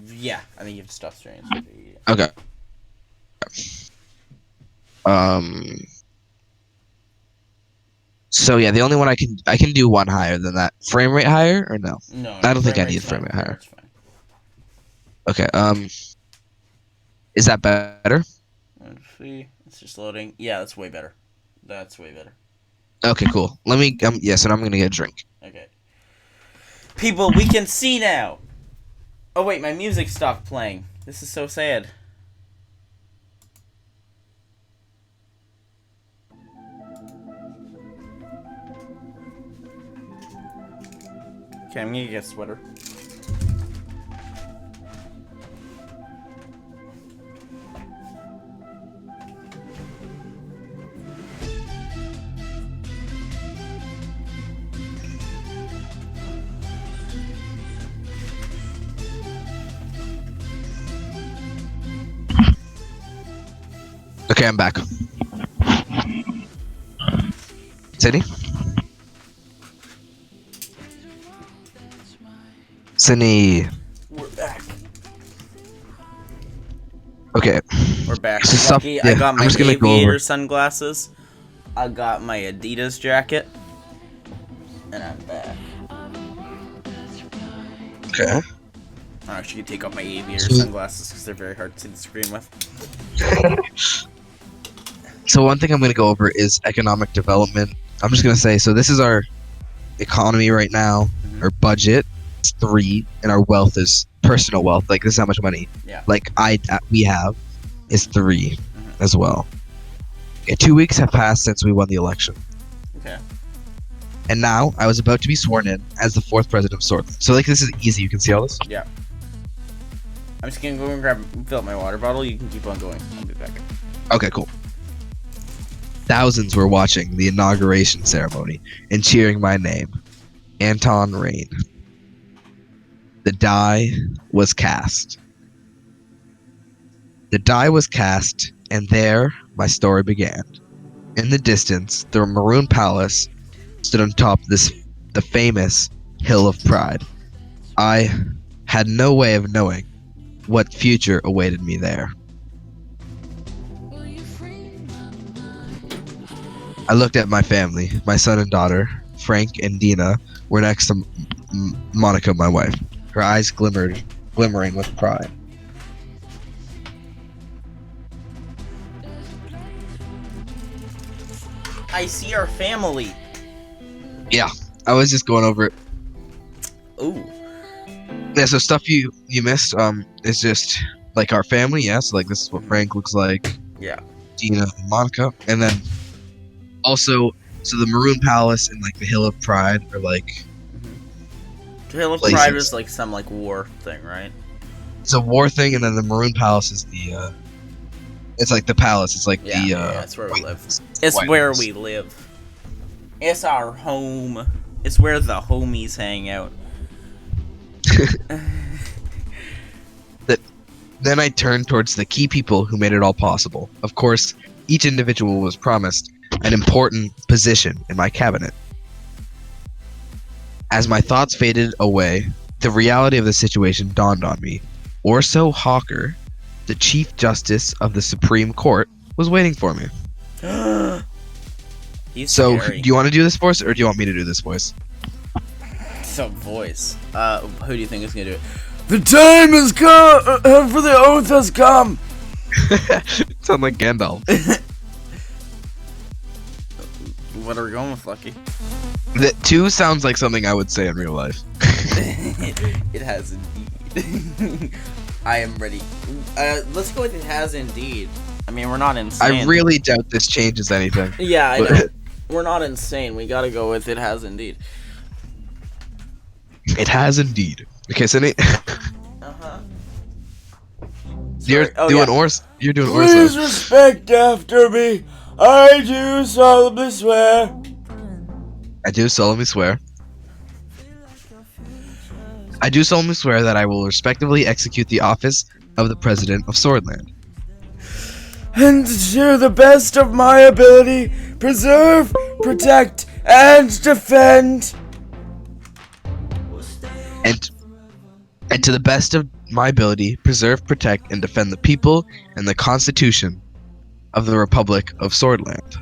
Yeah. I mean, you have to stop streaming. Okay. Um. So yeah, the only one I can do one higher than that. Frame rate higher or no? No, I don't think I rate's need frame fine. rate higher. That's fine. Okay. Is that better? Let's see. It's just loading. Yeah, that's way better. That's way better. Okay, cool. Let me. Yeah. So now I'm gonna get a drink. Okay. People, we can see now. Oh wait, my music stopped playing. This is so sad. Okay, I'm gonna get a sweater. Okay, I'm back. Sydney? Sydney. We're back. Okay. We're back. So stuff, Lucky, yeah, I got my I'm just gonna go aviator over. sunglasses. I got my Adidas jacket. And I'm back. Okay. I actually could take off my aviator sunglasses because they're very hard to see the screen with. So one thing I'm gonna go over is economic development. I'm just gonna say, so this is our economy right now. Mm-hmm. Our budget is 3, and our wealth is personal wealth. Like this is how much money. Yeah. Like we have is 3 Mm-hmm. as well. Okay, 2 weeks have passed since we won the election. Okay. And now I was about to be sworn in as the 4th president of Sortland. So like this is easy. You can see all this. Yeah. I'm just gonna go and fill up my water bottle. You can keep on going. I'll be back. Okay, cool. Thousands were watching the inauguration ceremony and cheering my name, Anton Rain. The die was cast. The die was cast, and there my story began. In the distance, the Maroon Palace stood on top of the famous Hill of Pride. I had no way of knowing what future awaited me there. I looked at my family. My son and daughter, Frank and Dina, were next to Monica, my wife. Her eyes glimmering with pride. I see our family. Yeah, I was just going over it. Ooh. Yeah, so stuff you missed is just like our family. Yeah, so like this is what Frank looks like. Yeah. Dina and Monica, and then also so the Maroon Palace and like the Hill of Pride are like The Hill of places. Pride was like some like war thing, right? It's a war thing, and then the Maroon Palace is the it's like the palace. It's like Yeah, that's where we White live. House. It's White where House. we live. It's our home. It's where the homies hang out. Then I turned towards the key people who made it all possible. Of course, each individual was promised an important position in my cabinet. As my thoughts faded away, the reality of the situation dawned on me. Orso Hawker, the Chief Justice of the Supreme Court, was waiting for me. He's So, scary. do you want to do this voice, or do you want me to do this voice? Some voice. Who do you think is gonna do it? The time has come for the oath has come. Sound like Gandalf. What are we going with, Lucky? The 2 sounds like something I would say in real life. It has indeed. I am ready. Let's go with it has indeed. I mean, we're not insane. I really doubt this changes anything. Yeah, I know. We're not insane. We gotta go with it has indeed. It has indeed. Okay, so Uh-huh. you're doing Orso. Please respect after me. I do solemnly swear. I do solemnly swear. I do solemnly swear that I will respectively execute the office of the President of Swordland. And to the best of my ability, preserve, protect, and defend. And to the best of my ability, preserve, protect, and defend the people and the Constitution of the Republic of Swordland.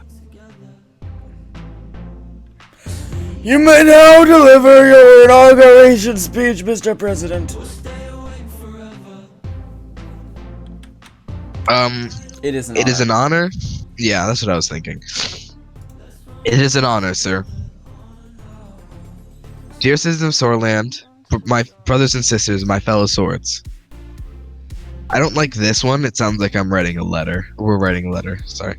You may now deliver your inauguration speech, Mr. President. It is an honor. It is an honor? Yeah, that's what I was thinking. It is an honor, sir. Dear citizens of Swordland, my brothers and sisters, my fellow swords. I don't like this one. It sounds like I'm writing a letter. We're writing a letter. Sorry.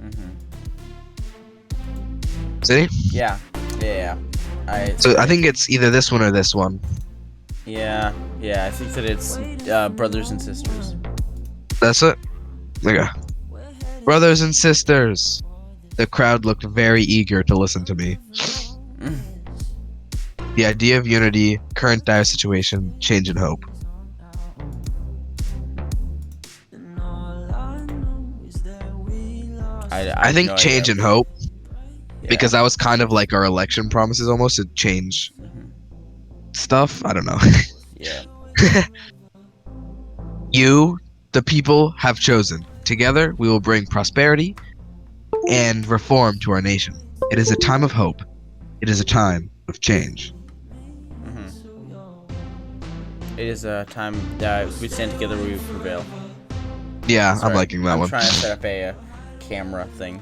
See? Yeah. So I think it's either this one or this one. Yeah. I think that it's brothers and sisters. That's it? Okay. Brothers and sisters. The crowd looked very eager to listen to me. The idea of unity, current dire situation, change and hope. I think change and hope, because that was kind of like our election promises almost, to change stuff. I don't know. Yeah. You, the people, have chosen. Together, we will bring prosperity and reform to our nation. It is a time of hope. It is a time of change. It is a time that if we stand together, we prevail. Yeah, Sorry, I'm liking that I'm one. trying to set up a camera thing.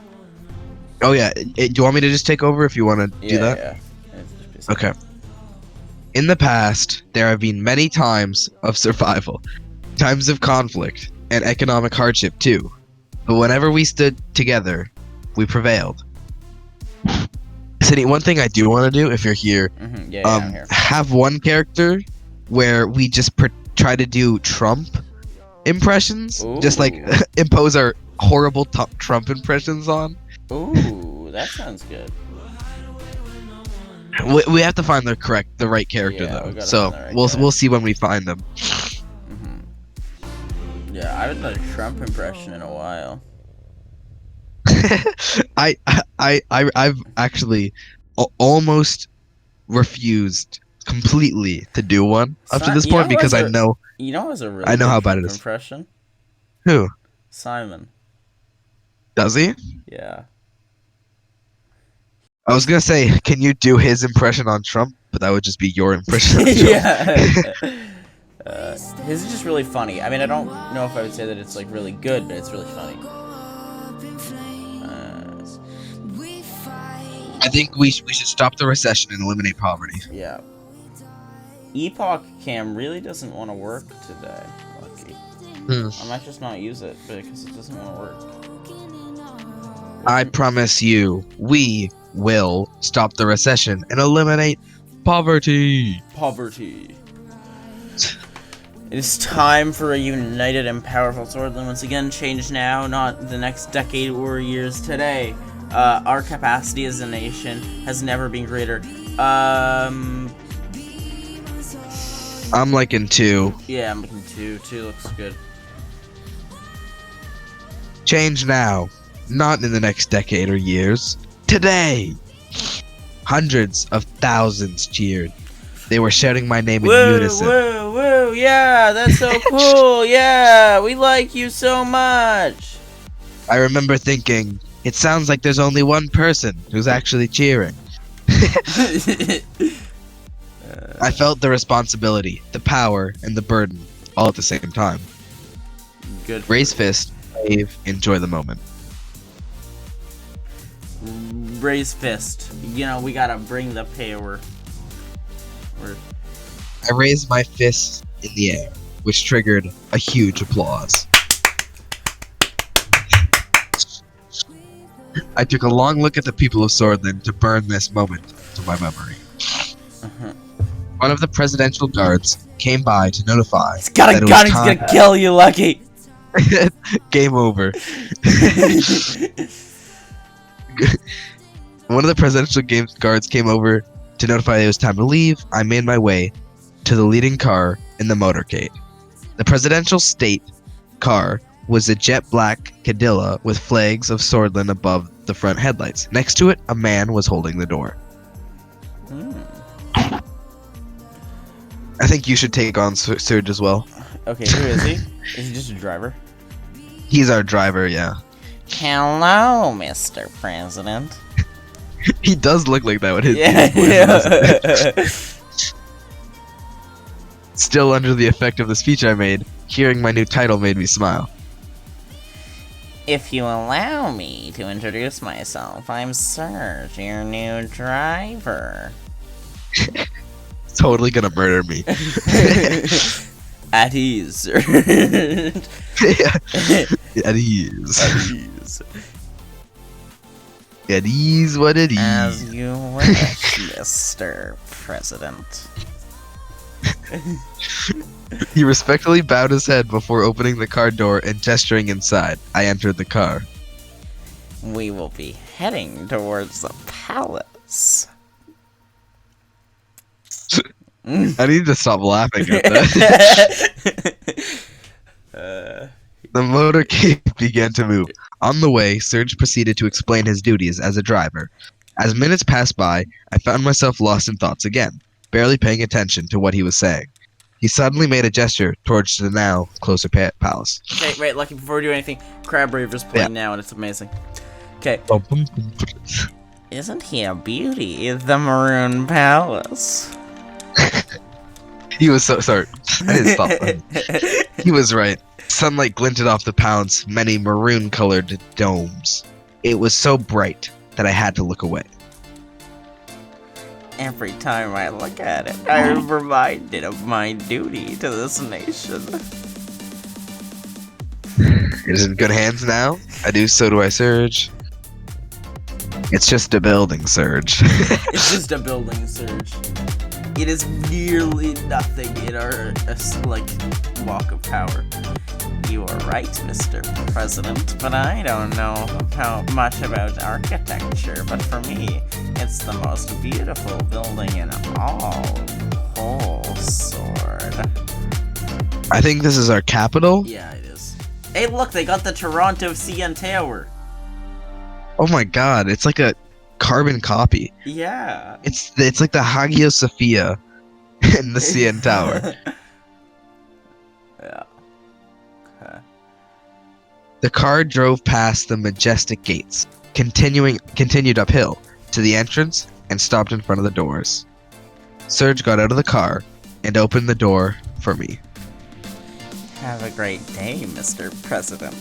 Oh yeah, do you want me to just take over if you want to do that? Yeah. Okay. In the past, there have been many times of survival, times of conflict, and economic hardship too. But whenever we stood together, we prevailed. Cindy, one thing I do want to do, if you're here, I'm here. have one character where we just try to do Trump impressions. Ooh. Just like impose our horrible Trump impressions on. Ooh, that sounds good. We have to find the right character though. So we'll see when we find them. Yeah, I haven't done a Trump impression in a while. I've actually almost refused completely to do one up to this point because I know was a really I know how bad Trump it is. impression. Who? Simon. Does he? Yeah. I was gonna say, can you do his impression on Trump? But that would just be your impression. Of Trump. Yeah. His is just really funny. I mean, I don't know if I would say that it's like really good, but it's really funny. I think we should stop the recession and eliminate poverty. Yeah. Epoch Cam really doesn't want to work today, Lucky. I might just not use it because it doesn't want to work. I promise you, we will stop the recession and eliminate poverty. Poverty. It is time for a united and powerful Swordland once again. Change now, not the next decade or years. Today, our capacity as a nation has never been greater. I'm liking 2. Yeah, I'm liking 2. 2 looks good. Change now, not in the next decade or years. Today! Hundreds of thousands cheered. They were shouting my name in unison. Woo, woo, yeah, that's so cool, yeah, we like you so much. I remember thinking, it sounds like there's only one person who's actually cheering. I felt the responsibility, the power, and the burden all at the same time. Good. Raise fist, wave, enjoy the moment. Raise fist. You know, we gotta bring the power. I raised my fist in the air, which triggered a huge applause. I took a long look at the people of Swordland to burn this moment to my memory. One of the presidential guards came by to notify He's got a gun, he's gonna kill you, Lucky! Game over. One of the presidential guards came over to notify it was time to leave. I made my way to the leading car in the motorcade. The presidential state car was a jet black Cadilla with flags of Swordland above the front headlights. Next to it, a man was holding the door. I think you should take on Surge as well. Okay, who is he? Is he just a driver? He's our driver, yeah. Hello, Mr. President. He does look like that with his voice. Still under the effect of the speech I made, hearing my new title made me smile. If you allow me to introduce myself, I'm Serge, your new driver. Totally gonna murder me. At ease, sir. Yeah. At ease. At ease. At ease, what it is. As you wish, Mr. President. He respectfully bowed his head before opening the car door and gesturing inside. I entered the car. We will be heading towards the palace. I need to stop laughing at that. The motorcade began to move. On the way, Serge proceeded to explain his duties as a driver. As minutes passed by, I found myself lost in thoughts again, barely paying attention to what he was saying. He suddenly made a gesture towards the now closer palace. Okay, wait, Lucky, before we do anything, Crab Raver's playing now, and it's amazing. Okay. Isn't he a beauty, the Maroon Palace? He was so sorry. I didn't stop him. He was right. Sunlight glinted off the palace's many maroon-colored domes. It was so bright that I had to look away. Every time I look at it, I'm reminded of my duty to this nation. It is in good hands now. I do, so do I, Surge. It's just a building, Surge. It's just a building, Surge. It is nearly nothing in our, walk of power. You are right, Mr. President, but I don't know how much about architecture, but for me, it's the most beautiful building in all whole Sword. I think this is our capital. Yeah, it is. Hey, look, they got the Toronto CN Tower. Oh my god, it's like a carbon copy. Yeah. It's like the Hagia Sophia in the CN Tower. Yeah. Okay. The car drove past the majestic gates, continued uphill to the entrance and stopped in front of the doors. Serge got out of the car and opened the door for me. Have a great day, Mr. President.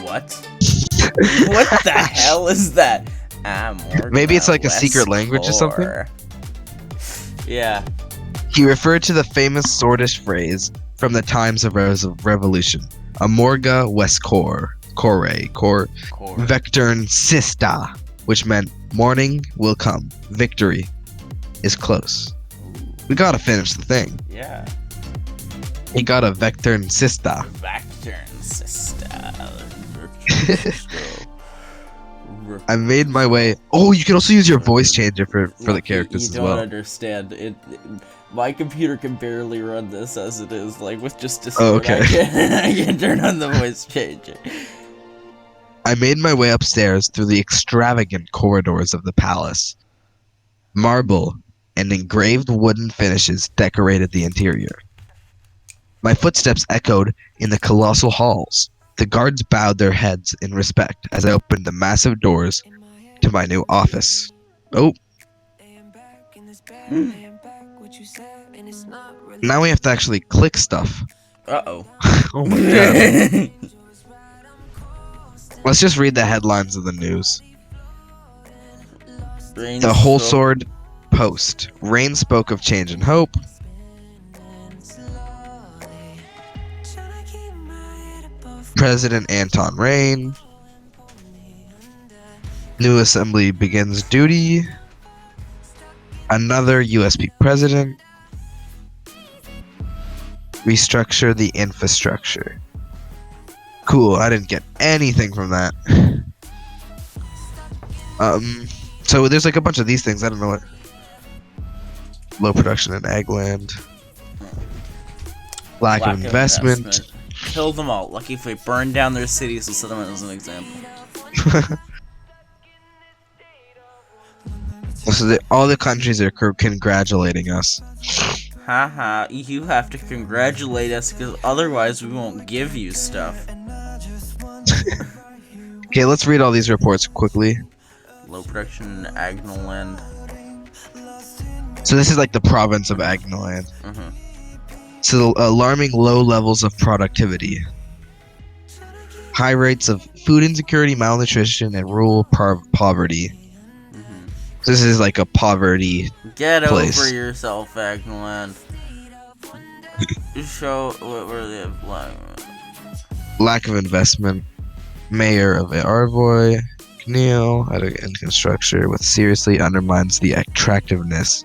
What? What the hell is that? Maybe it's like a secret language or something? Yeah. He referred to the famous Swordish phrase from the times of Revolution. Amorga West Cor Vectern Sista, which meant morning will come. Victory is close. We gotta finish the thing. Yeah. He got a Vectern Sista. Vectern Sista. I made my way. Oh, you can also use your voice changer for the characters as well. You don't understand. My computer can barely run this as it is, with just Discord. Oh, okay. I can turn on the voice changer. I made my way upstairs through the extravagant corridors of the palace. Marble and engraved wooden finishes decorated the interior. My footsteps echoed in the colossal halls. The guards bowed their heads in respect as I opened the massive doors to my new office. Oh. Now we have to actually click stuff. Uh-oh. Oh my god. Let's just read the headlines of the news. Rain The Whole spoke- Sword Post. Rain spoke of change and hope. President Anton Rain. New assembly begins duty. Another USP president. Restructure the infrastructure. Cool, I didn't get anything from that. So there's like a bunch of these things, I don't know what. Low production in ag land. Lack of investment. Kill them all. Lucky if we burn down their cities, we'll set them as an example. So all the countries are congratulating us. Haha, you have to congratulate us because otherwise we won't give you stuff. Okay, let's read all these reports quickly. Low production in Agnal land. So this is like the province of Agnaland. Mhm. So alarming low levels of productivity. High rates of food insecurity, malnutrition, and rural poverty. This is like a poverty Get place. over yourself, Agnaland. Show what were they like? Lack of investment. Mayor of Arvoy, Neil, at infrastructure, which seriously undermines the attractiveness.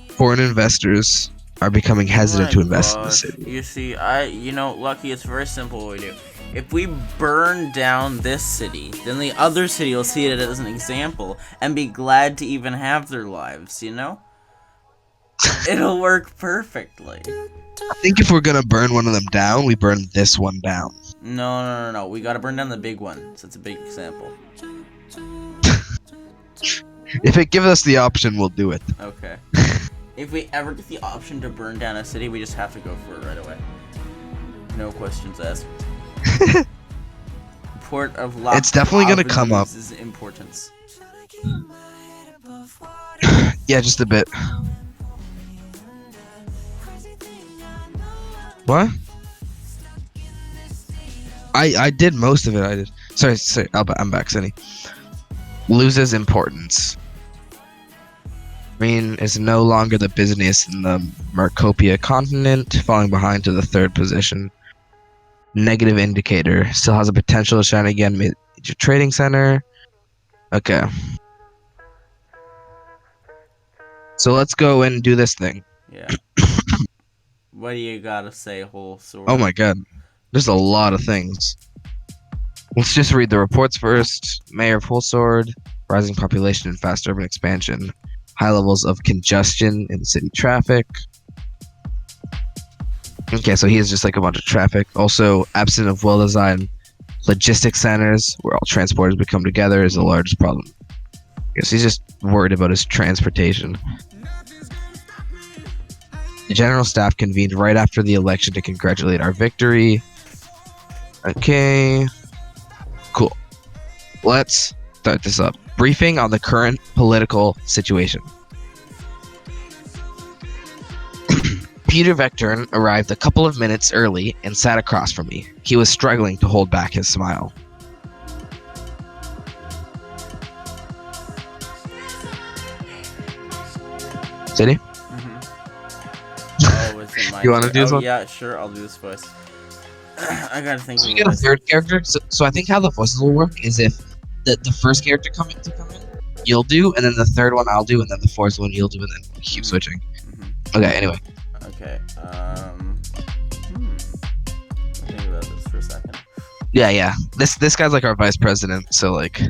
Foreign investors are becoming hesitant to invest in the city. You see, Lucky, it's very simple what we do. If we burn down this city, then the other city will see it as an example and be glad to even have their lives, you know? It'll work perfectly. I think if we're gonna burn one of them down, we burn this one down. No. We gotta burn down the big one, so it's a big example. If it gives us the option, we'll do it. Okay. If we ever get the option to burn down a city, we just have to go for it right away. No questions asked. Port of La It's definitely gonna come up. Is importance. Yeah, just a bit. What? I did most of it. I did. Sorry. I'm back, Sunny. Loses importance. Green is no longer the busiest in the Marcopia continent, falling behind to the 3rd position. Negative indicator. Still has a potential to shine again. Major trading center. Okay. So let's go and do this thing. Yeah. What do you gotta say, Whole Sword? Oh my god. There's a lot of things. Let's just read the reports first. Mayor of Whole Sword. Rising population and fast urban expansion. High levels of congestion in city traffic. Okay, so he has just like a bunch of traffic. Also, absent of well-designed logistics centers where all transporters would come together is the largest problem. I guess he's just worried about his transportation. The general staff convened right after the election to congratulate our victory. Okay. Cool. Let's start this up. Briefing on the current political situation. Peter Vectern arrived a couple of minutes early and sat across from me. He was struggling to hold back his smile. City? Oh, is it my You wanna turn? do this one? Yeah, sure, I'll do this voice. I gotta think So of you a get a voice. third character. So I think how the voices will work is if the first character come in, you'll do, and then the third one I'll do, and then the fourth one you'll do, and then we keep switching. Okay. Anyway. Okay. Think about this for a second. Yeah. This guy's like our vice president, so like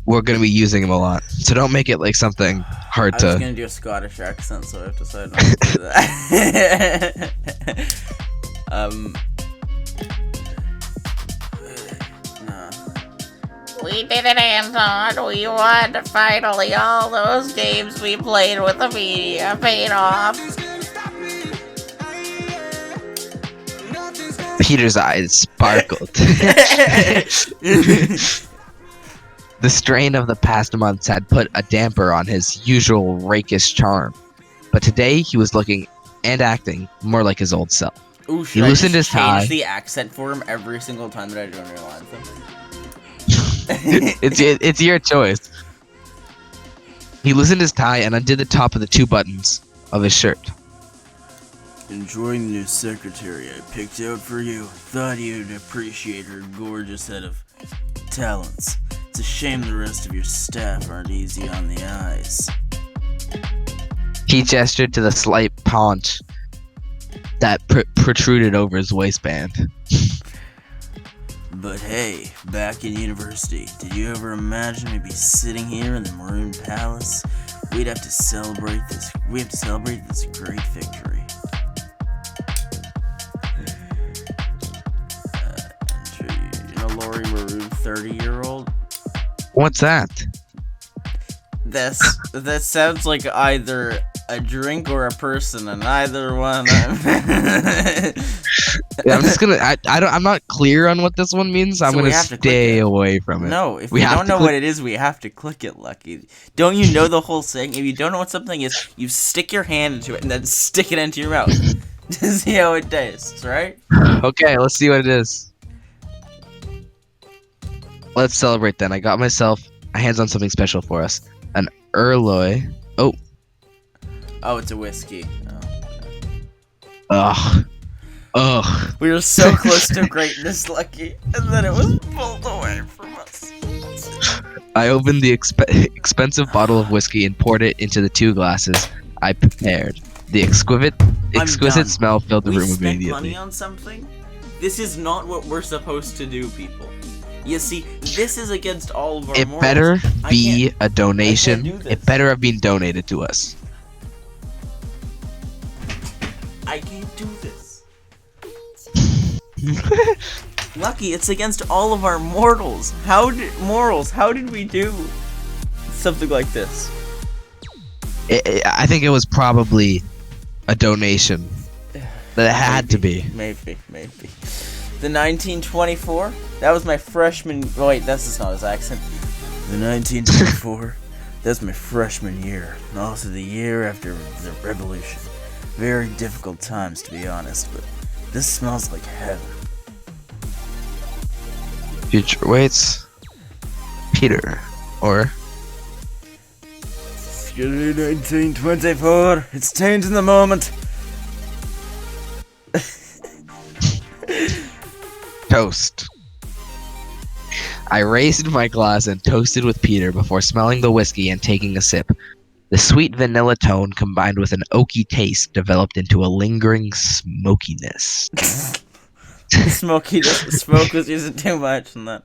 we're gonna be using him a lot. So don't make it like something hard I was to. gonna do a Scottish accent, so I've decided not to do that. No. We did it, Anton. We won. Finally, all those games we played with the media paid off. Peter's eyes sparkled. The strain of the past months had put a damper on his usual rakish charm, but today he was looking and acting more like his old self. Ooh, He loosened his change tie. the accent for him every single time that I don't realize them? It's your choice. He loosened his tie and undid the top of the 2 buttons of his shirt. Enjoying the new secretary I picked out for you. Thought you'd appreciate her gorgeous set of talents. It's a shame the rest of your staff aren't easy on the eyes. He gestured to the slight paunch that protruded over his waistband. But hey, back in university, did you ever imagine we'd be sitting here in the Maroon Palace? We have to celebrate this great victory. You know Lori Maroon, 30-year-old? What's that? That sounds like either a drink or a person, and either one. Yeah, I'm just gonna. I'm not clear on what this one means. So I'm gonna stay away from it. No, if we don't know what it is, we have to click it, Lucky. Don't you know the whole saying? If you don't know what something is, you stick your hand into it and then stick it into your mouth to see how it tastes, right? Okay, let's see what it is. Let's celebrate then. I got myself my hands on something special for us. An Earloy. Oh, it's a whiskey. Ugh. Ugh. We were so close to greatness, Lucky, and then it was pulled away from us. I opened the expensive bottle of whiskey and poured it into the 2 glasses I prepared. The exquisite smell filled the room immediately. We spent money on something? This is not what we're supposed to do, people. You see, this is against all of our morals. It better be a donation. It better have been donated to us. I can't do this. Lucky, it's against all of our morals. How did we do something like this? I think it was probably a donation. That it had to be. Maybe. The 1924? That was my freshman... Oh, wait, that's not his accent. The 1924? That's my freshman year. And also the year after the revolution. Very difficult times, to be honest, but this smells like heaven. Future waits. Peter. Or... Excuse me, 1924. It's changing the moment. Toast. I raised my glass and toasted with Peter before smelling the whiskey and taking a sip. The sweet vanilla tone combined with an oaky taste developed into a lingering smokiness. Smokiness. The smoke was using too much and that.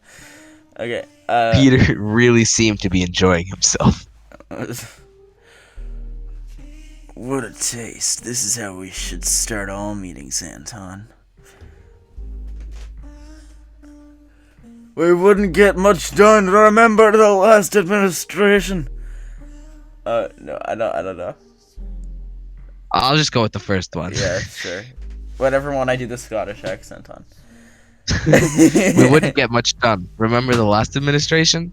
Okay. Peter really seemed to be enjoying himself. What a taste. This is how we should start all meetings, Anton. We wouldn't get much done. Remember the last administration? No, I don't know. I'll just go with the first one. Yeah, sure. Whatever one I do the Scottish accent on. We wouldn't get much done. Remember the last administration?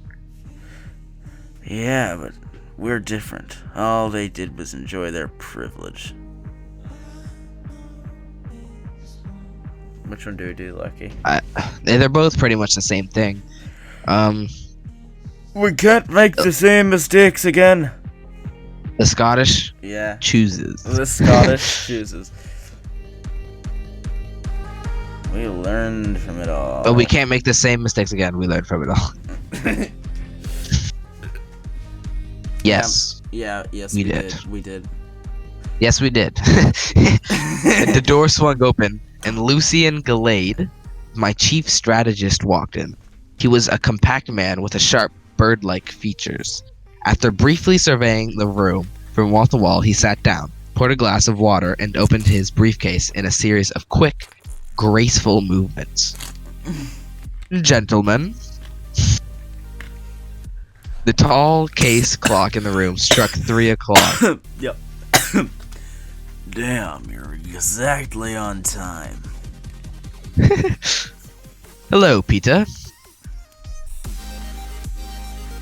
Yeah, but we're different. All they did was enjoy their privilege. Which one do we do, Lucky? They're both pretty much the same thing. We can't make the same mistakes again. The Scottish chooses. The Scottish chooses. We learned from it all. But we can't make the same mistakes again. We learned from it all. Yes. Yes, we did. We did. Yes, we did. The door swung open, and Lucien Gallade, my chief strategist, walked in. He was a compact man with a sharp, bird-like features. After briefly surveying the room from wall to wall, he sat down, poured a glass of water, and opened his briefcase in a series of quick, graceful movements. Gentlemen. The tall case clock in the room struck 3 o'clock. Yep. Damn, you're exactly on time. Hello, Peter.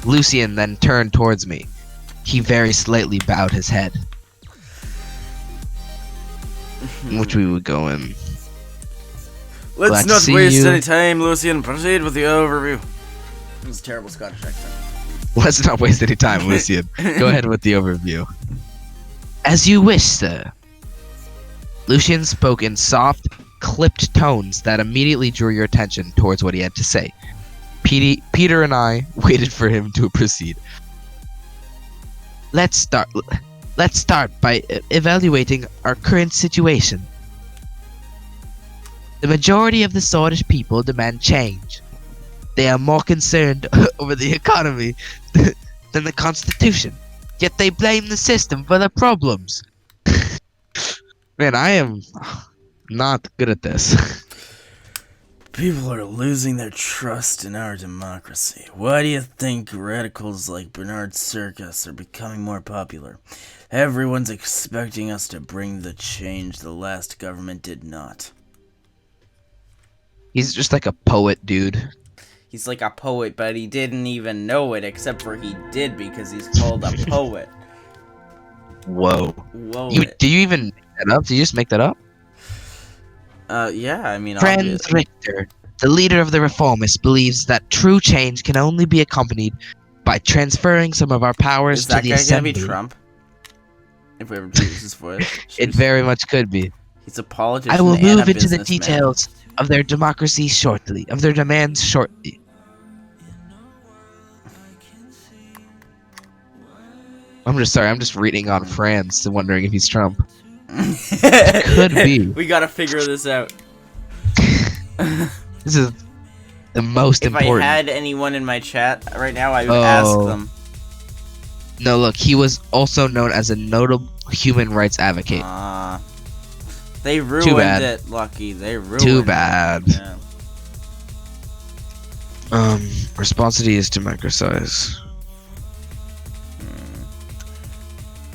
Lucien then turned towards me. He very slightly bowed his head. Which we would go in. Let's not waste any time, Lucien. Proceed with the overview. It was a terrible Scottish accent. Let's not waste any time, Lucian. Go ahead with the overview. As you wish, sir. Lucian spoke in soft, clipped tones that immediately drew your attention towards what he had to say. Peter and I waited for him to proceed. Let's start by evaluating our current situation. The majority of the Swedish people demand change. They are more concerned over the economy than the constitution, yet they blame the system for the problems. Man, I am not good at this. People are losing their trust in our democracy. Why do you think radicals like Bernard Circus are becoming more popular? Everyone's expecting us to bring the change the last government did not. He's just like a poet, dude. He's like a poet, but he didn't even know it, except for he did because he's called a poet. Whoa. Whoa. Do you even make that up? Did you just make that up? Yeah, I mean, Franz obviously. Richter, the leader of the reformists, believes that true change can only be accompanied by transferring some of our powers Is to that the guy assembly. gonna be Trump? If we ever choose his voice. It very much could be. He's a politician. I will and move a into the businessman. details of their democracy shortly, of their demands shortly. I'm just reading on Franz and wondering if he's Trump. Could be. We gotta figure this out. This is the most If important. I had anyone in my chat right now, I would ask them. No, look, he was also known as a notable human rights advocate. They ruined it, Lucky. They ruined it. Too bad. Yeah. Responsibility is to microsize.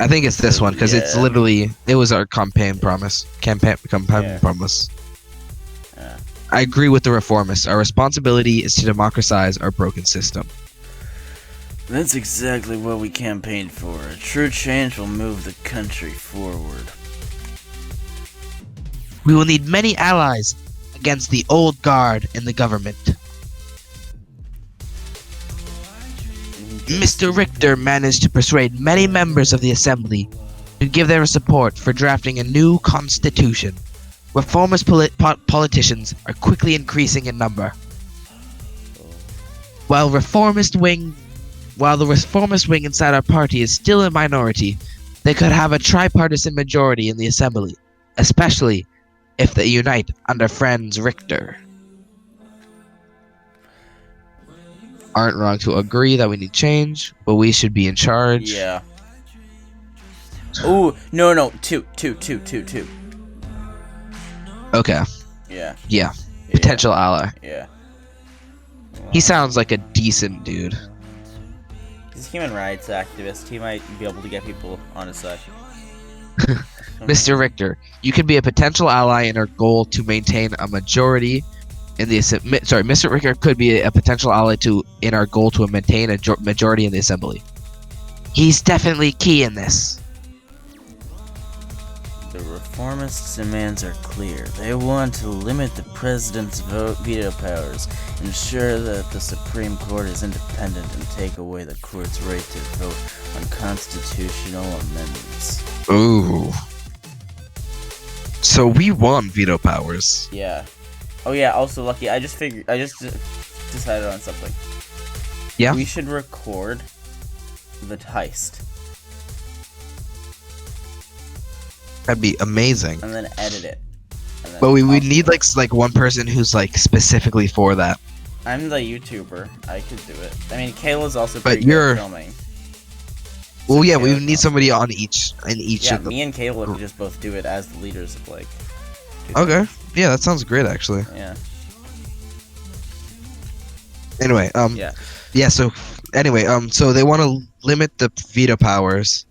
I think it's this one because it's literally it was our campaign promise. Campaign promise. Yeah. I agree with the reformists. Our responsibility is to democratize our broken system. That's exactly what we campaigned for. A true change will move the country forward. We will need many allies against the old guard in the government. Mr. Richter managed to persuade many members of the assembly to give their support for drafting a new constitution. Reformist politicians are quickly increasing in number. While the reformist wing inside our party is still a minority, they could have a tripartisan majority in the assembly, especially if they unite under Franz Richter. Aren't wrong to agree that we need change, but we should be in charge. Yeah. Oh, no. Two. Okay. Yeah. Potential ally. Yeah. He sounds like a decent dude. He's a human rights activist. He might be able to get people on his side. Mr. Richter, you can be a potential ally in our goal to maintain a majority in the Mr. Richter could be a potential ally in our goal to maintain a majority in the assembly. He's definitely key in this. The reformists' demands are clear. They want to limit the president's veto powers, ensure that the Supreme Court is independent, and take away the court's right to vote on constitutional amendments. Ooh. So we want veto powers. Yeah. Oh yeah, also Lucky, I just decided on something. Yeah? We should record the heist. That'd be amazing. And then edit it. But we would need like one person who's like specifically for that. I'm the YouTuber. I could do it. I mean, Kayla's also But pretty good at filming. Well, yeah, we Kayla's would need somebody on each Yeah, of them. me and Kayla could just both do it as the leaders of like. Okay. Yeah, that sounds great actually. Yeah. Anyway, yeah, so anyway, so they want to limit the veto powers,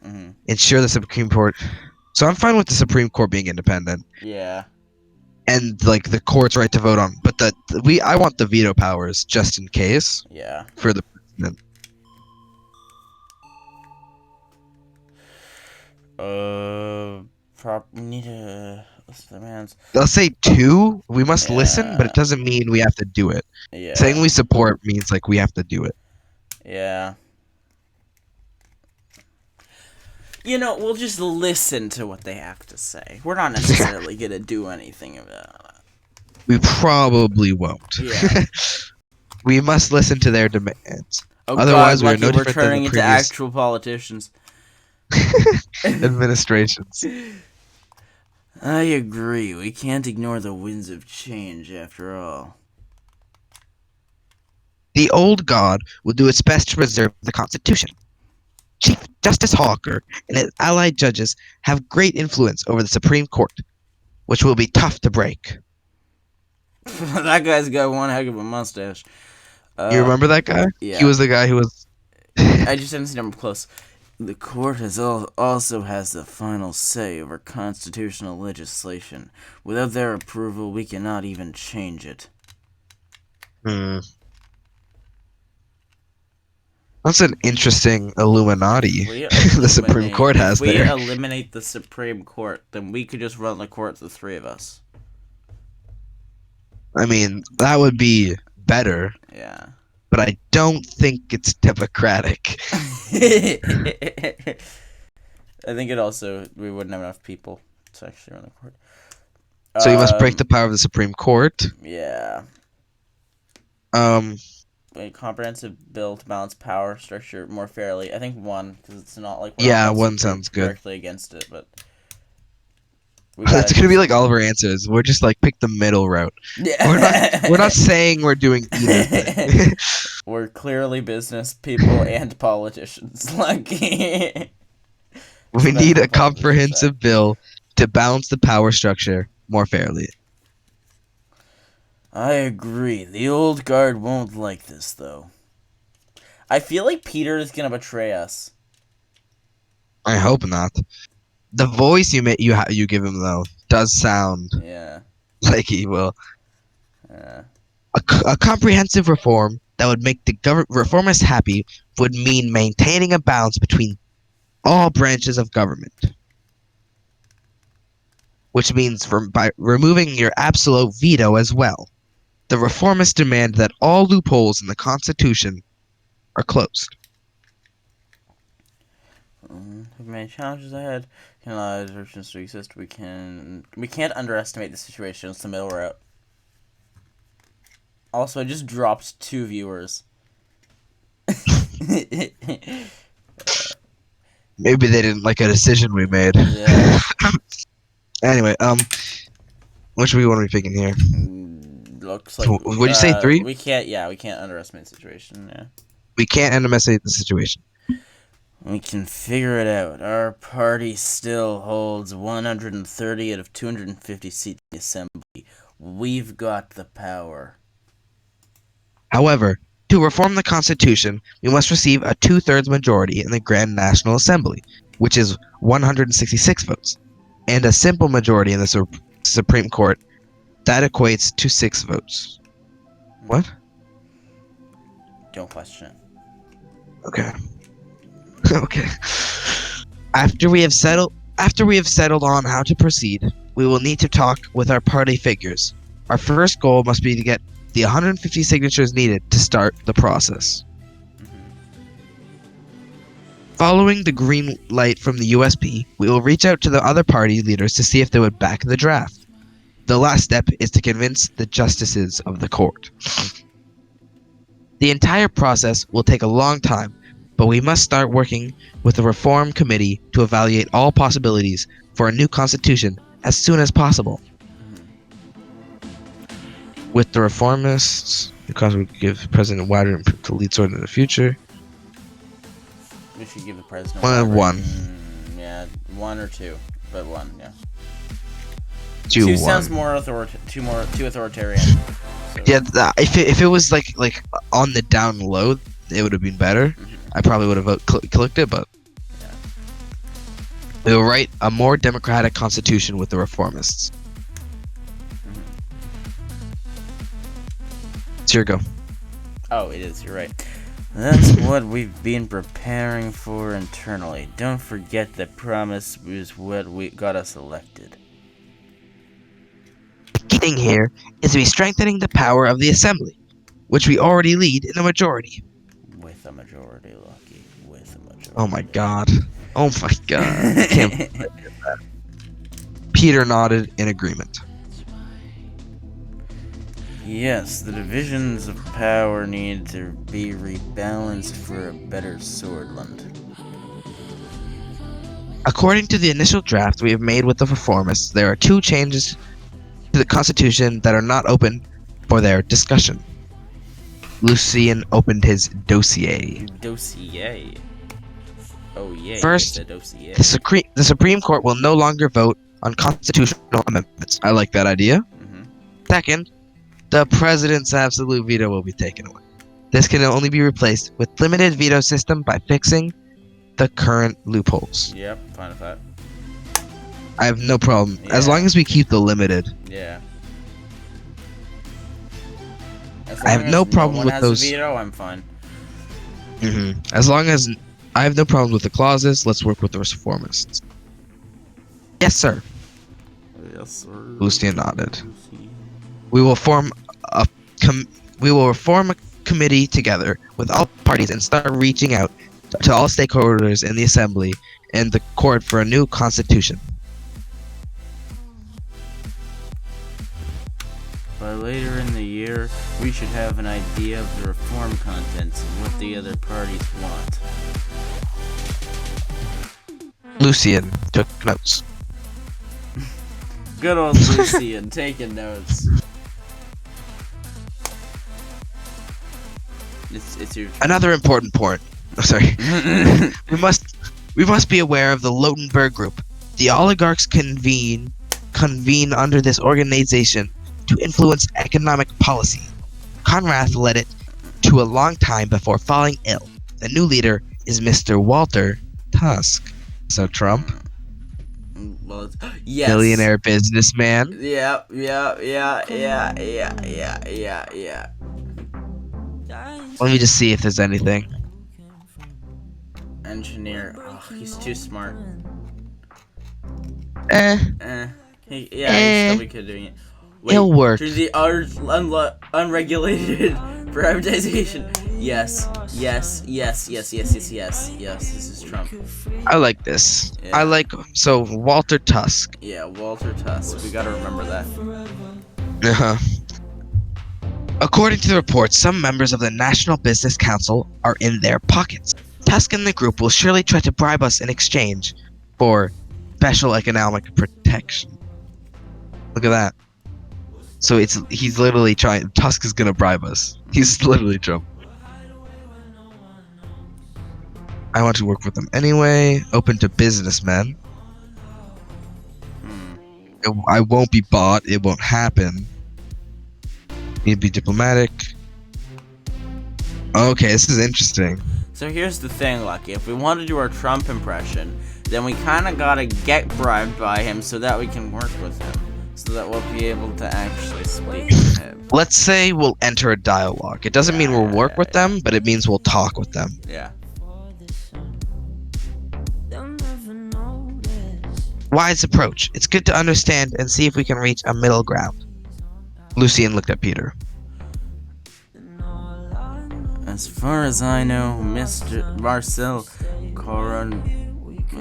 ensure the Supreme Court. So I'm fine with the Supreme Court being independent. Yeah. And like the court's right to vote on, but I want the veto powers just in case. Yeah. For the president. We need to Listen to demands. They'll say 2. We must listen, but Yeah. it doesn't mean we have to do it. Yeah. Saying we support means like we have to do it. Yeah. You know, we'll just listen to what they have to say. We're not necessarily gonna do anything about We probably won't. it. Yeah. We must listen to their demands. Oh God, Otherwise, we are Lucky, no we're different than the turning into previous actual politicians. administrations. I agree. We can't ignore the winds of change, after all. The old God will do its best to preserve the Constitution. Chief Justice Hawker and his allied judges have great influence over the Supreme Court, which will be tough to break. That guy's got one heck of a mustache. You remember that guy? Yeah. He was the guy who was. I just didn't see him up close. The court also has the final say over constitutional legislation. Without their approval, we cannot even change it. That's an interesting Illuminati the Supreme Court has there. there. If we eliminate the Supreme Court, then we could just run the court, the three of us. I mean, that would be better. Yeah. But I don't think it's democratic. I think it also, we wouldn't have enough people to actually run the court. So you must break the power of the Supreme Court. Yeah. A comprehensive bill to balance power structure more fairly. I think 1, because it's not like yeah, 1 sounds good. Directly against it, but it's gonna be like all of our answers. We're just like pick the middle route. Yeah. We're not saying we're doing either thing. We're clearly business people and politicians. Lucky. We need a comprehensive bill to balance the power structure more fairly. I agree. The old guard won't like this, though. I feel like Peter is gonna betray us. I hope not. The voice you give him though does sound like he will. Yeah. A comprehensive reform that would make the reformists happy would mean maintaining a balance between all branches of government. Which means by removing your absolute veto as well. The reformists demand that all loopholes in the Constitution are closed. With many challenges ahead, can allow diversions to exist. We can't underestimate the situation. It's the middle route. Also, I just dropped 2 viewers. Maybe they didn't like a decision we made. Yeah. Anyway, which we want to be picking here? Looks like. What'd you say? 3? We can't underestimate the situation. Yeah. We can't underestimate the situation. We can figure it out. Our party still holds 130 out of 250 seats in the assembly. We've got the power. However, to reform the Constitution, we must receive a 2/3 majority in the Grand National Assembly, which is 166 votes, and a simple majority in the Supreme Court. That equates to 6 votes. What? Don't question it. Okay. Okay. After we have settled on how to proceed, we will need to talk with our party figures. Our first goal must be to get the 150 signatures needed to start the process. Following the green light from the USP, we will reach out to the other party leaders to see if they would back the draft. The last step is to convince the justices of the court. The entire process will take a long time, but we must start working with the Reform Committee to evaluate all possibilities for a new constitution as soon as possible. With the reformists, because we give President wider to lead sword in the future. We should give the president one. Yeah, 1 or 2, but 1, yeah. 2 sounds more too authoritarian. So. Yeah, if it was like on the down low, it would have been better. I probably would have clicked it, but yeah. We will write a more democratic constitution with the reformists. It's your go. Oh, it is. You're right. That's what we've been preparing for internally. Don't forget that promise was what got us elected. thing here is to be strengthening the power of the assembly, which we already lead in a majority. With a majority, Lucky. With a majority. Oh my god. Oh my god. I can't believe I did that. Peter nodded in agreement. Yes, the divisions of power need to be rebalanced for a better Swordland. According to the initial draft we have made with the Reformists, there are 2 changes to the Constitution that are not open for their discussion. Lucian opened his dossier. Dossier. Oh yeah. First, a dossier. the Supreme Court will no longer vote on constitutional amendments. I like that idea. Second, the president's absolute veto will be taken away. This can only be replaced with limited veto system by fixing the current loopholes. Yep, fine with that. I have no problem as Yeah. long as we keep the limited. Yeah. I have no problem with those. Veto, I'm fine. As long as I have no problem with the clauses, let's work with the Reformists. Yes, sir. Yes, sir. Lucian nodded. We will form a committee together with all parties and start reaching out to all stakeholders in the assembly and the court for a new constitution. By later in the year, we should have an idea of the reform contents and what the other parties want. Lucian took notes. Good old Lucian taking notes. It's your turn. Another important point. Oh, sorry. we must be aware of the Lotenberg Group. The oligarchs convene under this organization to influence economic policy. Conrad led it to a long time before falling ill. The new leader is Mr. Walter Tusk. So Trump, Well, yes. billionaire businessman. Yeah. Let me just see if there's anything. Engineer. Oh, he's too smart. He'll He'd still be good doing it. Wait, work. To the unregulated privatization. Yes. This is Trump. I like this. Yeah. I like Walter Tusk. Yeah, Walter Tusk. We gotta remember that. Uh-huh. According to the report, some members of the National Business Council are in their pockets. Tusk and the group will surely try to bribe us in exchange for special economic protection. Look at that. So he's literally trying. Tusk is gonna bribe us. He's literally Trump. I want to work with them anyway. Open to businessmen. I won't be bought. It won't happen. Need to be diplomatic. Okay, this is interesting. So here's the thing, Lucky. If we want to do our Trump impression, then we kind of gotta get bribed by him so that we can work with him. So that we'll be able to actually speak to him. Let's say we'll enter a dialogue. It doesn't mean we'll work with them, but it means we'll talk with them. Yeah. Wise approach. It's good to understand and see if we can reach a middle ground. Lucian looked at Peter. As far as I know, Mr. Marcel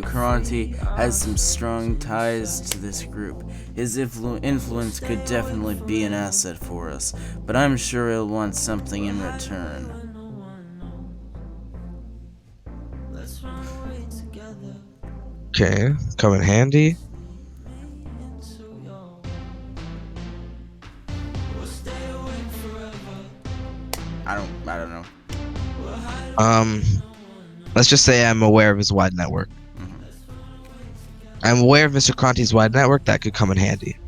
Caronti has some strong ties to this group. His influence could definitely be an asset for us, but I'm sure he'll want something in return. Okay, come in handy. I don't know. Let's just say I'm aware of his wide network. I'm aware of Mr. Conti's wide network. That could come in handy.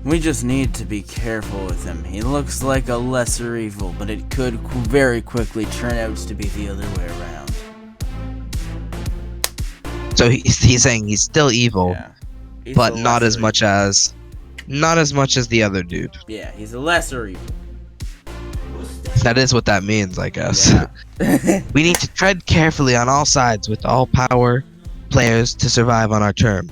We just need to be careful with him. He looks like a lesser evil, but it could very quickly turn out to be the other way around. So he's saying he's still evil, Yeah. He's but a not as lesser much as the other dude. evil. Yeah, he's a lesser evil. That is what that means, I guess. Yeah. We need to tread carefully on all sides with all power players to survive on our term.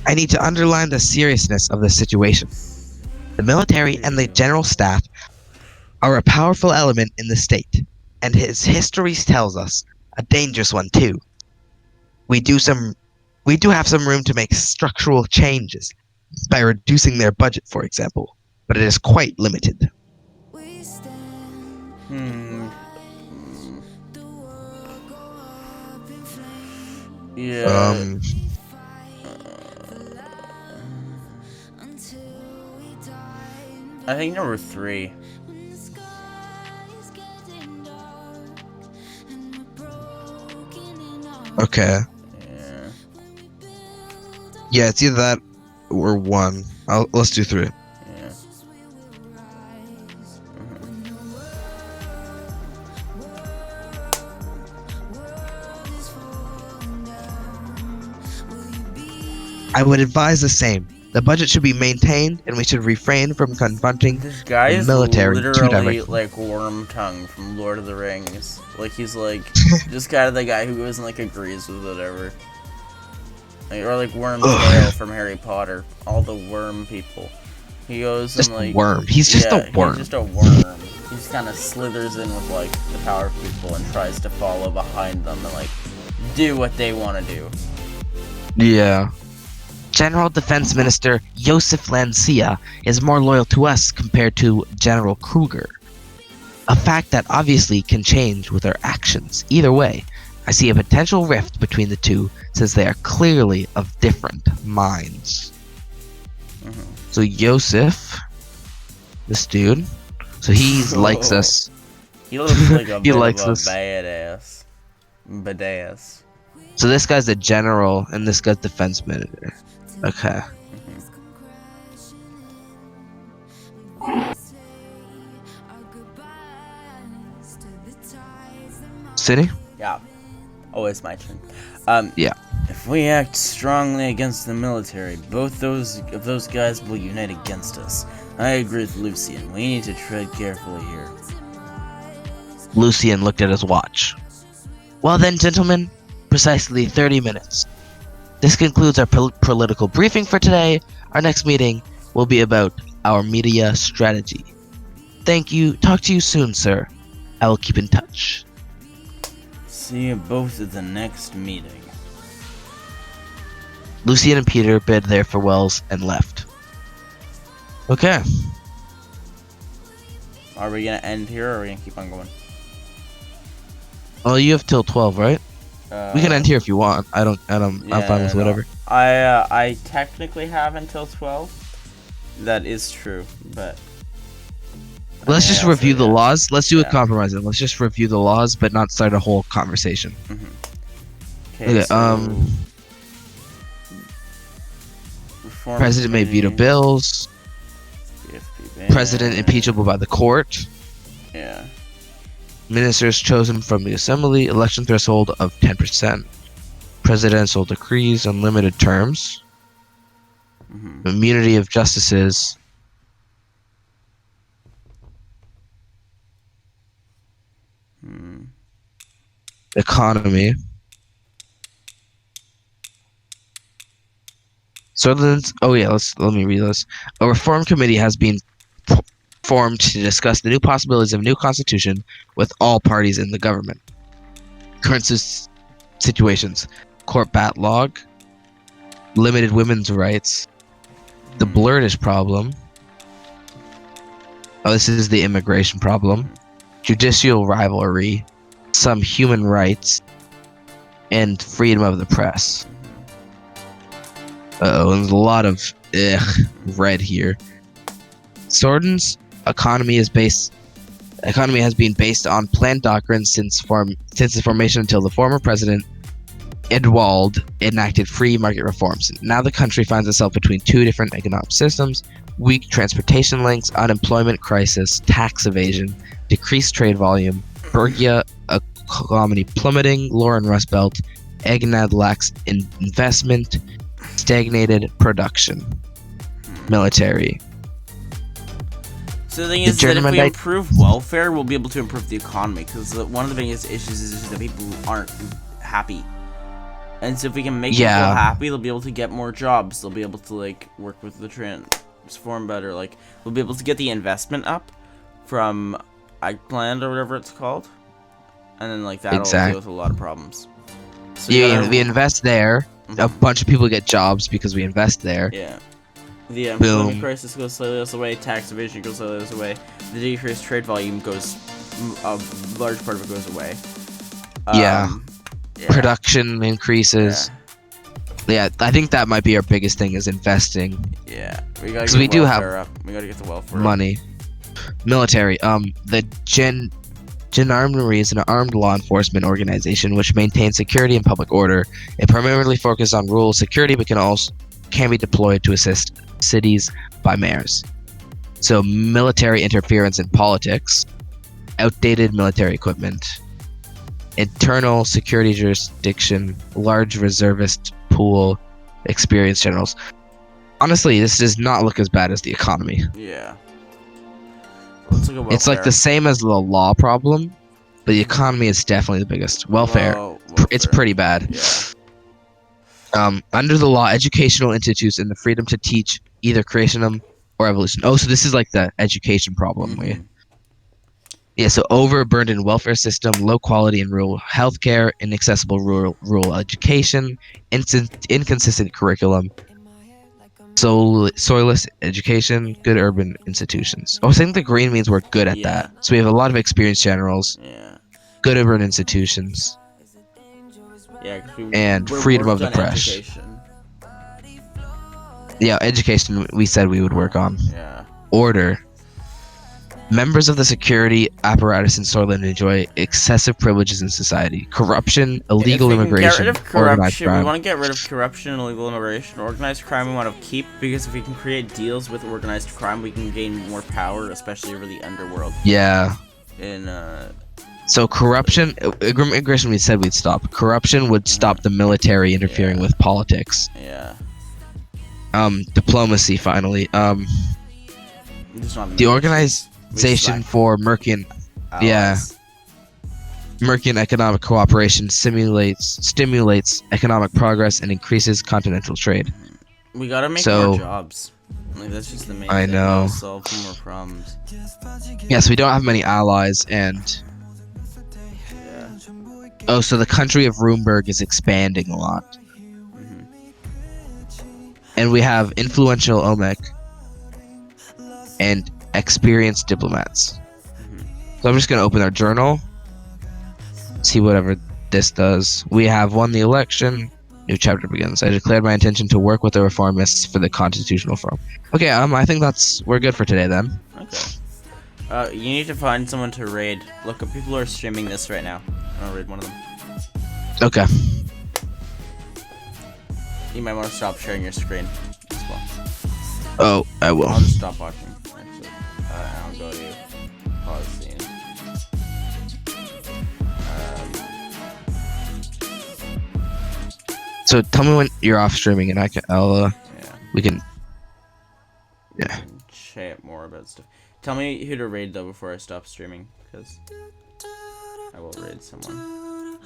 I need to underline the seriousness of the situation. The military and the general staff are a powerful element in the state, and his history tells us a dangerous one too. We do have some room to make structural changes by reducing their budget, for example, but it is quite limited. Yeah. I think number 3. Okay. Yeah. Yeah, it's either that or 1. Let's do 3. Yeah. I would advise the same. The budget should be maintained, and we should refrain from confronting This guy the is military too literally directly. like Wormtongue from Lord of the Rings. Like, he's like just kind of the guy who goes and like agrees with whatever. Like, or like Wormtail from Harry Potter. All the worm people. He goes Just and like worm. He's just a worm. He's just a worm. He just kind of slithers in with like the powerful people and tries to follow behind them and like do what they want to do. Yeah. General Defense Minister Josef Lancia is more loyal to us compared to General Kruger. A fact that obviously can change with our actions. Either way, I see a potential rift between the two since they are clearly of different minds. So Josef, this dude, so he likes us. He looks like a He bit likes of a us. badass. So this guy's the general, and this guy's defense minister. Okay. City? Yeah. Oh, it's my turn. Yeah. If we act strongly against the military, both of those guys will unite against us. I agree with Lucian. We need to tread carefully here. Lucian looked at his watch. Well then, gentlemen, precisely 30 minutes. This concludes our political briefing for today. Our next meeting will be about our media strategy. Thank you. Talk to you soon, sir. I will keep in touch. See you both at the next meeting. Lucian and Peter bid their farewells and left. Okay. Are we gonna end here, or are we gonna keep on going? Well, you have till 12, right? We can end here if you want. I'm fine with whatever. I technically have until 12. That is true, but Let's just review the laws. Let's do a Yeah. compromise. Let's just review the laws, but not start a whole conversation. Okay, Okay, Reform President may veto Committee, bills. PFP ban. President impeachable by the court. Yeah. Ministers chosen from the assembly. Election threshold of 10%. Presidential decrees, unlimited terms. Immunity of justices. Economy. Sutherland's. Oh yeah, let me read this. A reform committee has been formed to discuss the new possibilities of a new constitution with all parties in the government. Current situations: court backlog, limited women's rights, the blurtish problem. Oh, this is the immigration problem. Judicial rivalry, some human rights, and freedom of the press. There's a lot of red here. Sorden's economy has been based on planned doctrines since its formation until the former president Edwald enacted free market reforms. Now the country finds itself between two different economic systems: weak transportation links, unemployment crisis, tax evasion, decreased trade volume, Bergia economy plummeting, Lauren Rust Belt, Egnad lacks investment, stagnated production, military. So the thing is that if we improve welfare, we'll be able to improve the economy, because one of the biggest issues is that people aren't happy. And so if we can make people happy, they'll be able to get more jobs. They'll be able to like work with the transform better. Like they'll be able to get the investment up from Eggplant or whatever it's called, and then like that'll deal with a lot of problems. So we invest there. A bunch of people get jobs because we invest there. Yeah. The employment crisis goes slightly less away. Tax evasion goes slightly less away. The decreased trade volume goes. A large part of it goes away. Yeah. Production increases. Yeah, I think that might be our biggest thing is investing. Yeah, we gotta get the welfare up. We gotta get the welfare money. Military. The Gendarmerie is an armed law enforcement organization which maintains security and public order. It primarily focuses on rural security, but can be deployed to assist cities by mayors. So military interference in politics, outdated military equipment, internal security jurisdiction, large reservist pool, experienced generals. Honestly, this does not look as bad as the economy. Yeah. It's like the same as the law problem, but the economy is definitely the biggest. Welfare. It's pretty bad. Yeah. Under the law, educational institutes and the freedom to teach either creationism or evolution. Oh, so this is like the education problem. Yeah, so overburdened welfare system, low quality and rural healthcare, inaccessible rural education, inconsistent curriculum, soilless education, good urban institutions. Oh, I think the green means we're good at that. So we have a lot of experienced generals, good urban institutions, and freedom of the press. Education we said we would work on. Order. Members of the security apparatus in Soylent enjoy excessive privileges in society. Corruption, illegal immigration, get rid of corruption. We want to get rid of corruption, illegal immigration, organized crime. We want to keep because if we can create deals with organized crime, we can gain more power, especially over the underworld. Yeah. So corruption, immigration. We said we'd stop. Corruption would stop the military interfering with politics. Yeah. Diplomacy. Finally. The Organization for Mercan economic cooperation stimulates economic progress and increases continental trade. We gotta make more jobs. Like that's just the main thing. I know. Solve more problems. Yes, we don't have many allies, and oh, so the country of Roomberg is expanding a lot, and we have influential Olmec and experienced diplomats. So I'm just gonna open our journal, see whatever this does. We have won the election. New chapter begins. I declared my intention to work with the reformists for the constitutional reform. Okay, I think we're good for today then. Okay. You need to find someone to raid. Look, people are streaming this right now. I'm gonna raid one of them. Okay. You might want to stop sharing your screen as well. Oh, I will. I'll just stop watching. I'll go to pause scene. So tell me when you're off streaming, and we can chat more about stuff. Tell me who to raid though before I stop streaming, because I will raid someone,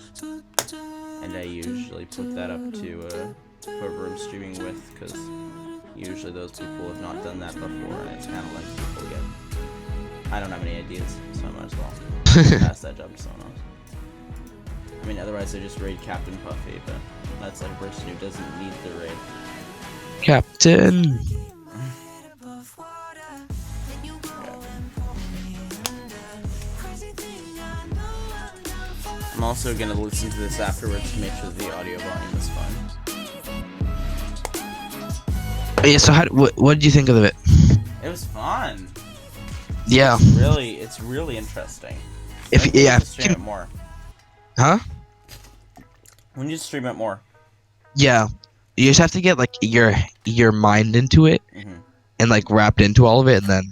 and I usually put that up to whoever I'm streaming with, because usually those people have not done that before, and it's kind of like people get. I don't have any ideas, so I might as well pass that job to someone else. I mean, otherwise I just raid Captain Puffy, but that's like a person who doesn't need the raid. Captain. I'm also gonna listen to this afterwards to make sure the audio volume is fine. Yeah. So what did you think of it? It was fun. Yeah. It's really interesting. Stream it more. Huh? We need to stream it more. Yeah. You just have to get like your mind into it, and like wrapped into all of it, and then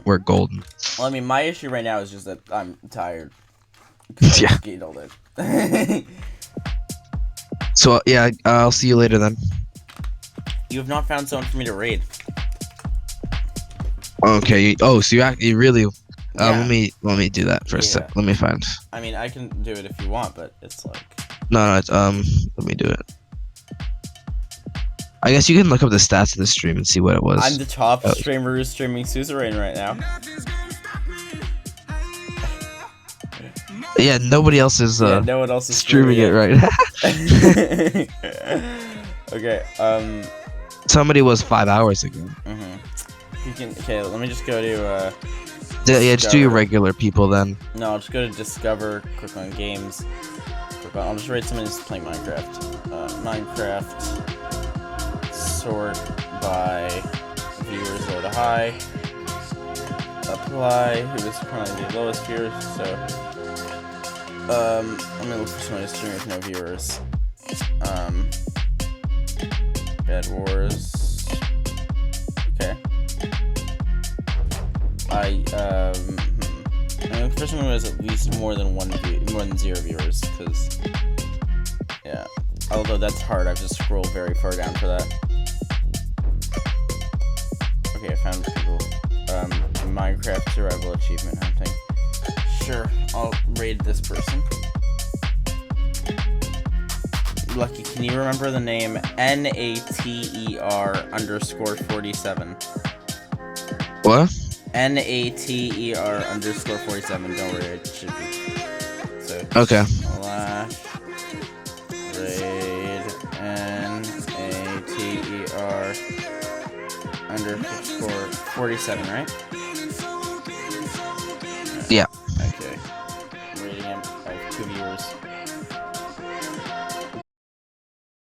we're golden. Well, I mean, my issue right now is just that I'm tired. Yeah. All day. So yeah, I'll see you later then. You have not found someone for me to raid. Okay. Oh, so you really? Let me do that for a sec. Let me find. I mean, I can do it if you want, but it's like. No, it's let me do it. I guess you can look up the stats of the stream and see what it was. I'm the top Oh. streamer who's streaming Suzerain right now. Yeah, nobody else is No one else is streaming it right now. Okay, Somebody was 5 hours ago. okay, let me just go to, Yeah, just do your Discover. regular people then. No, I'll just go to Discover, click on Games, I'll just rate someone who's playing Minecraft. Minecraft, sort by viewers low to high, apply, who is currently the lowest viewers, so, I'm gonna look for someone who's streaming with no viewers. Bed Wars, okay. I'm looking for someone who has at least more than 0 viewers, because, yeah. Although that's hard, I've just scrolled very far down for that. Okay, I found people. Minecraft survival achievement hunting. Sure, I'll raid this person. Lucky, can you remember the name NATER_47? What? NATER_47. Don't worry, it should be. So Okay. slash raid NATER_47, right?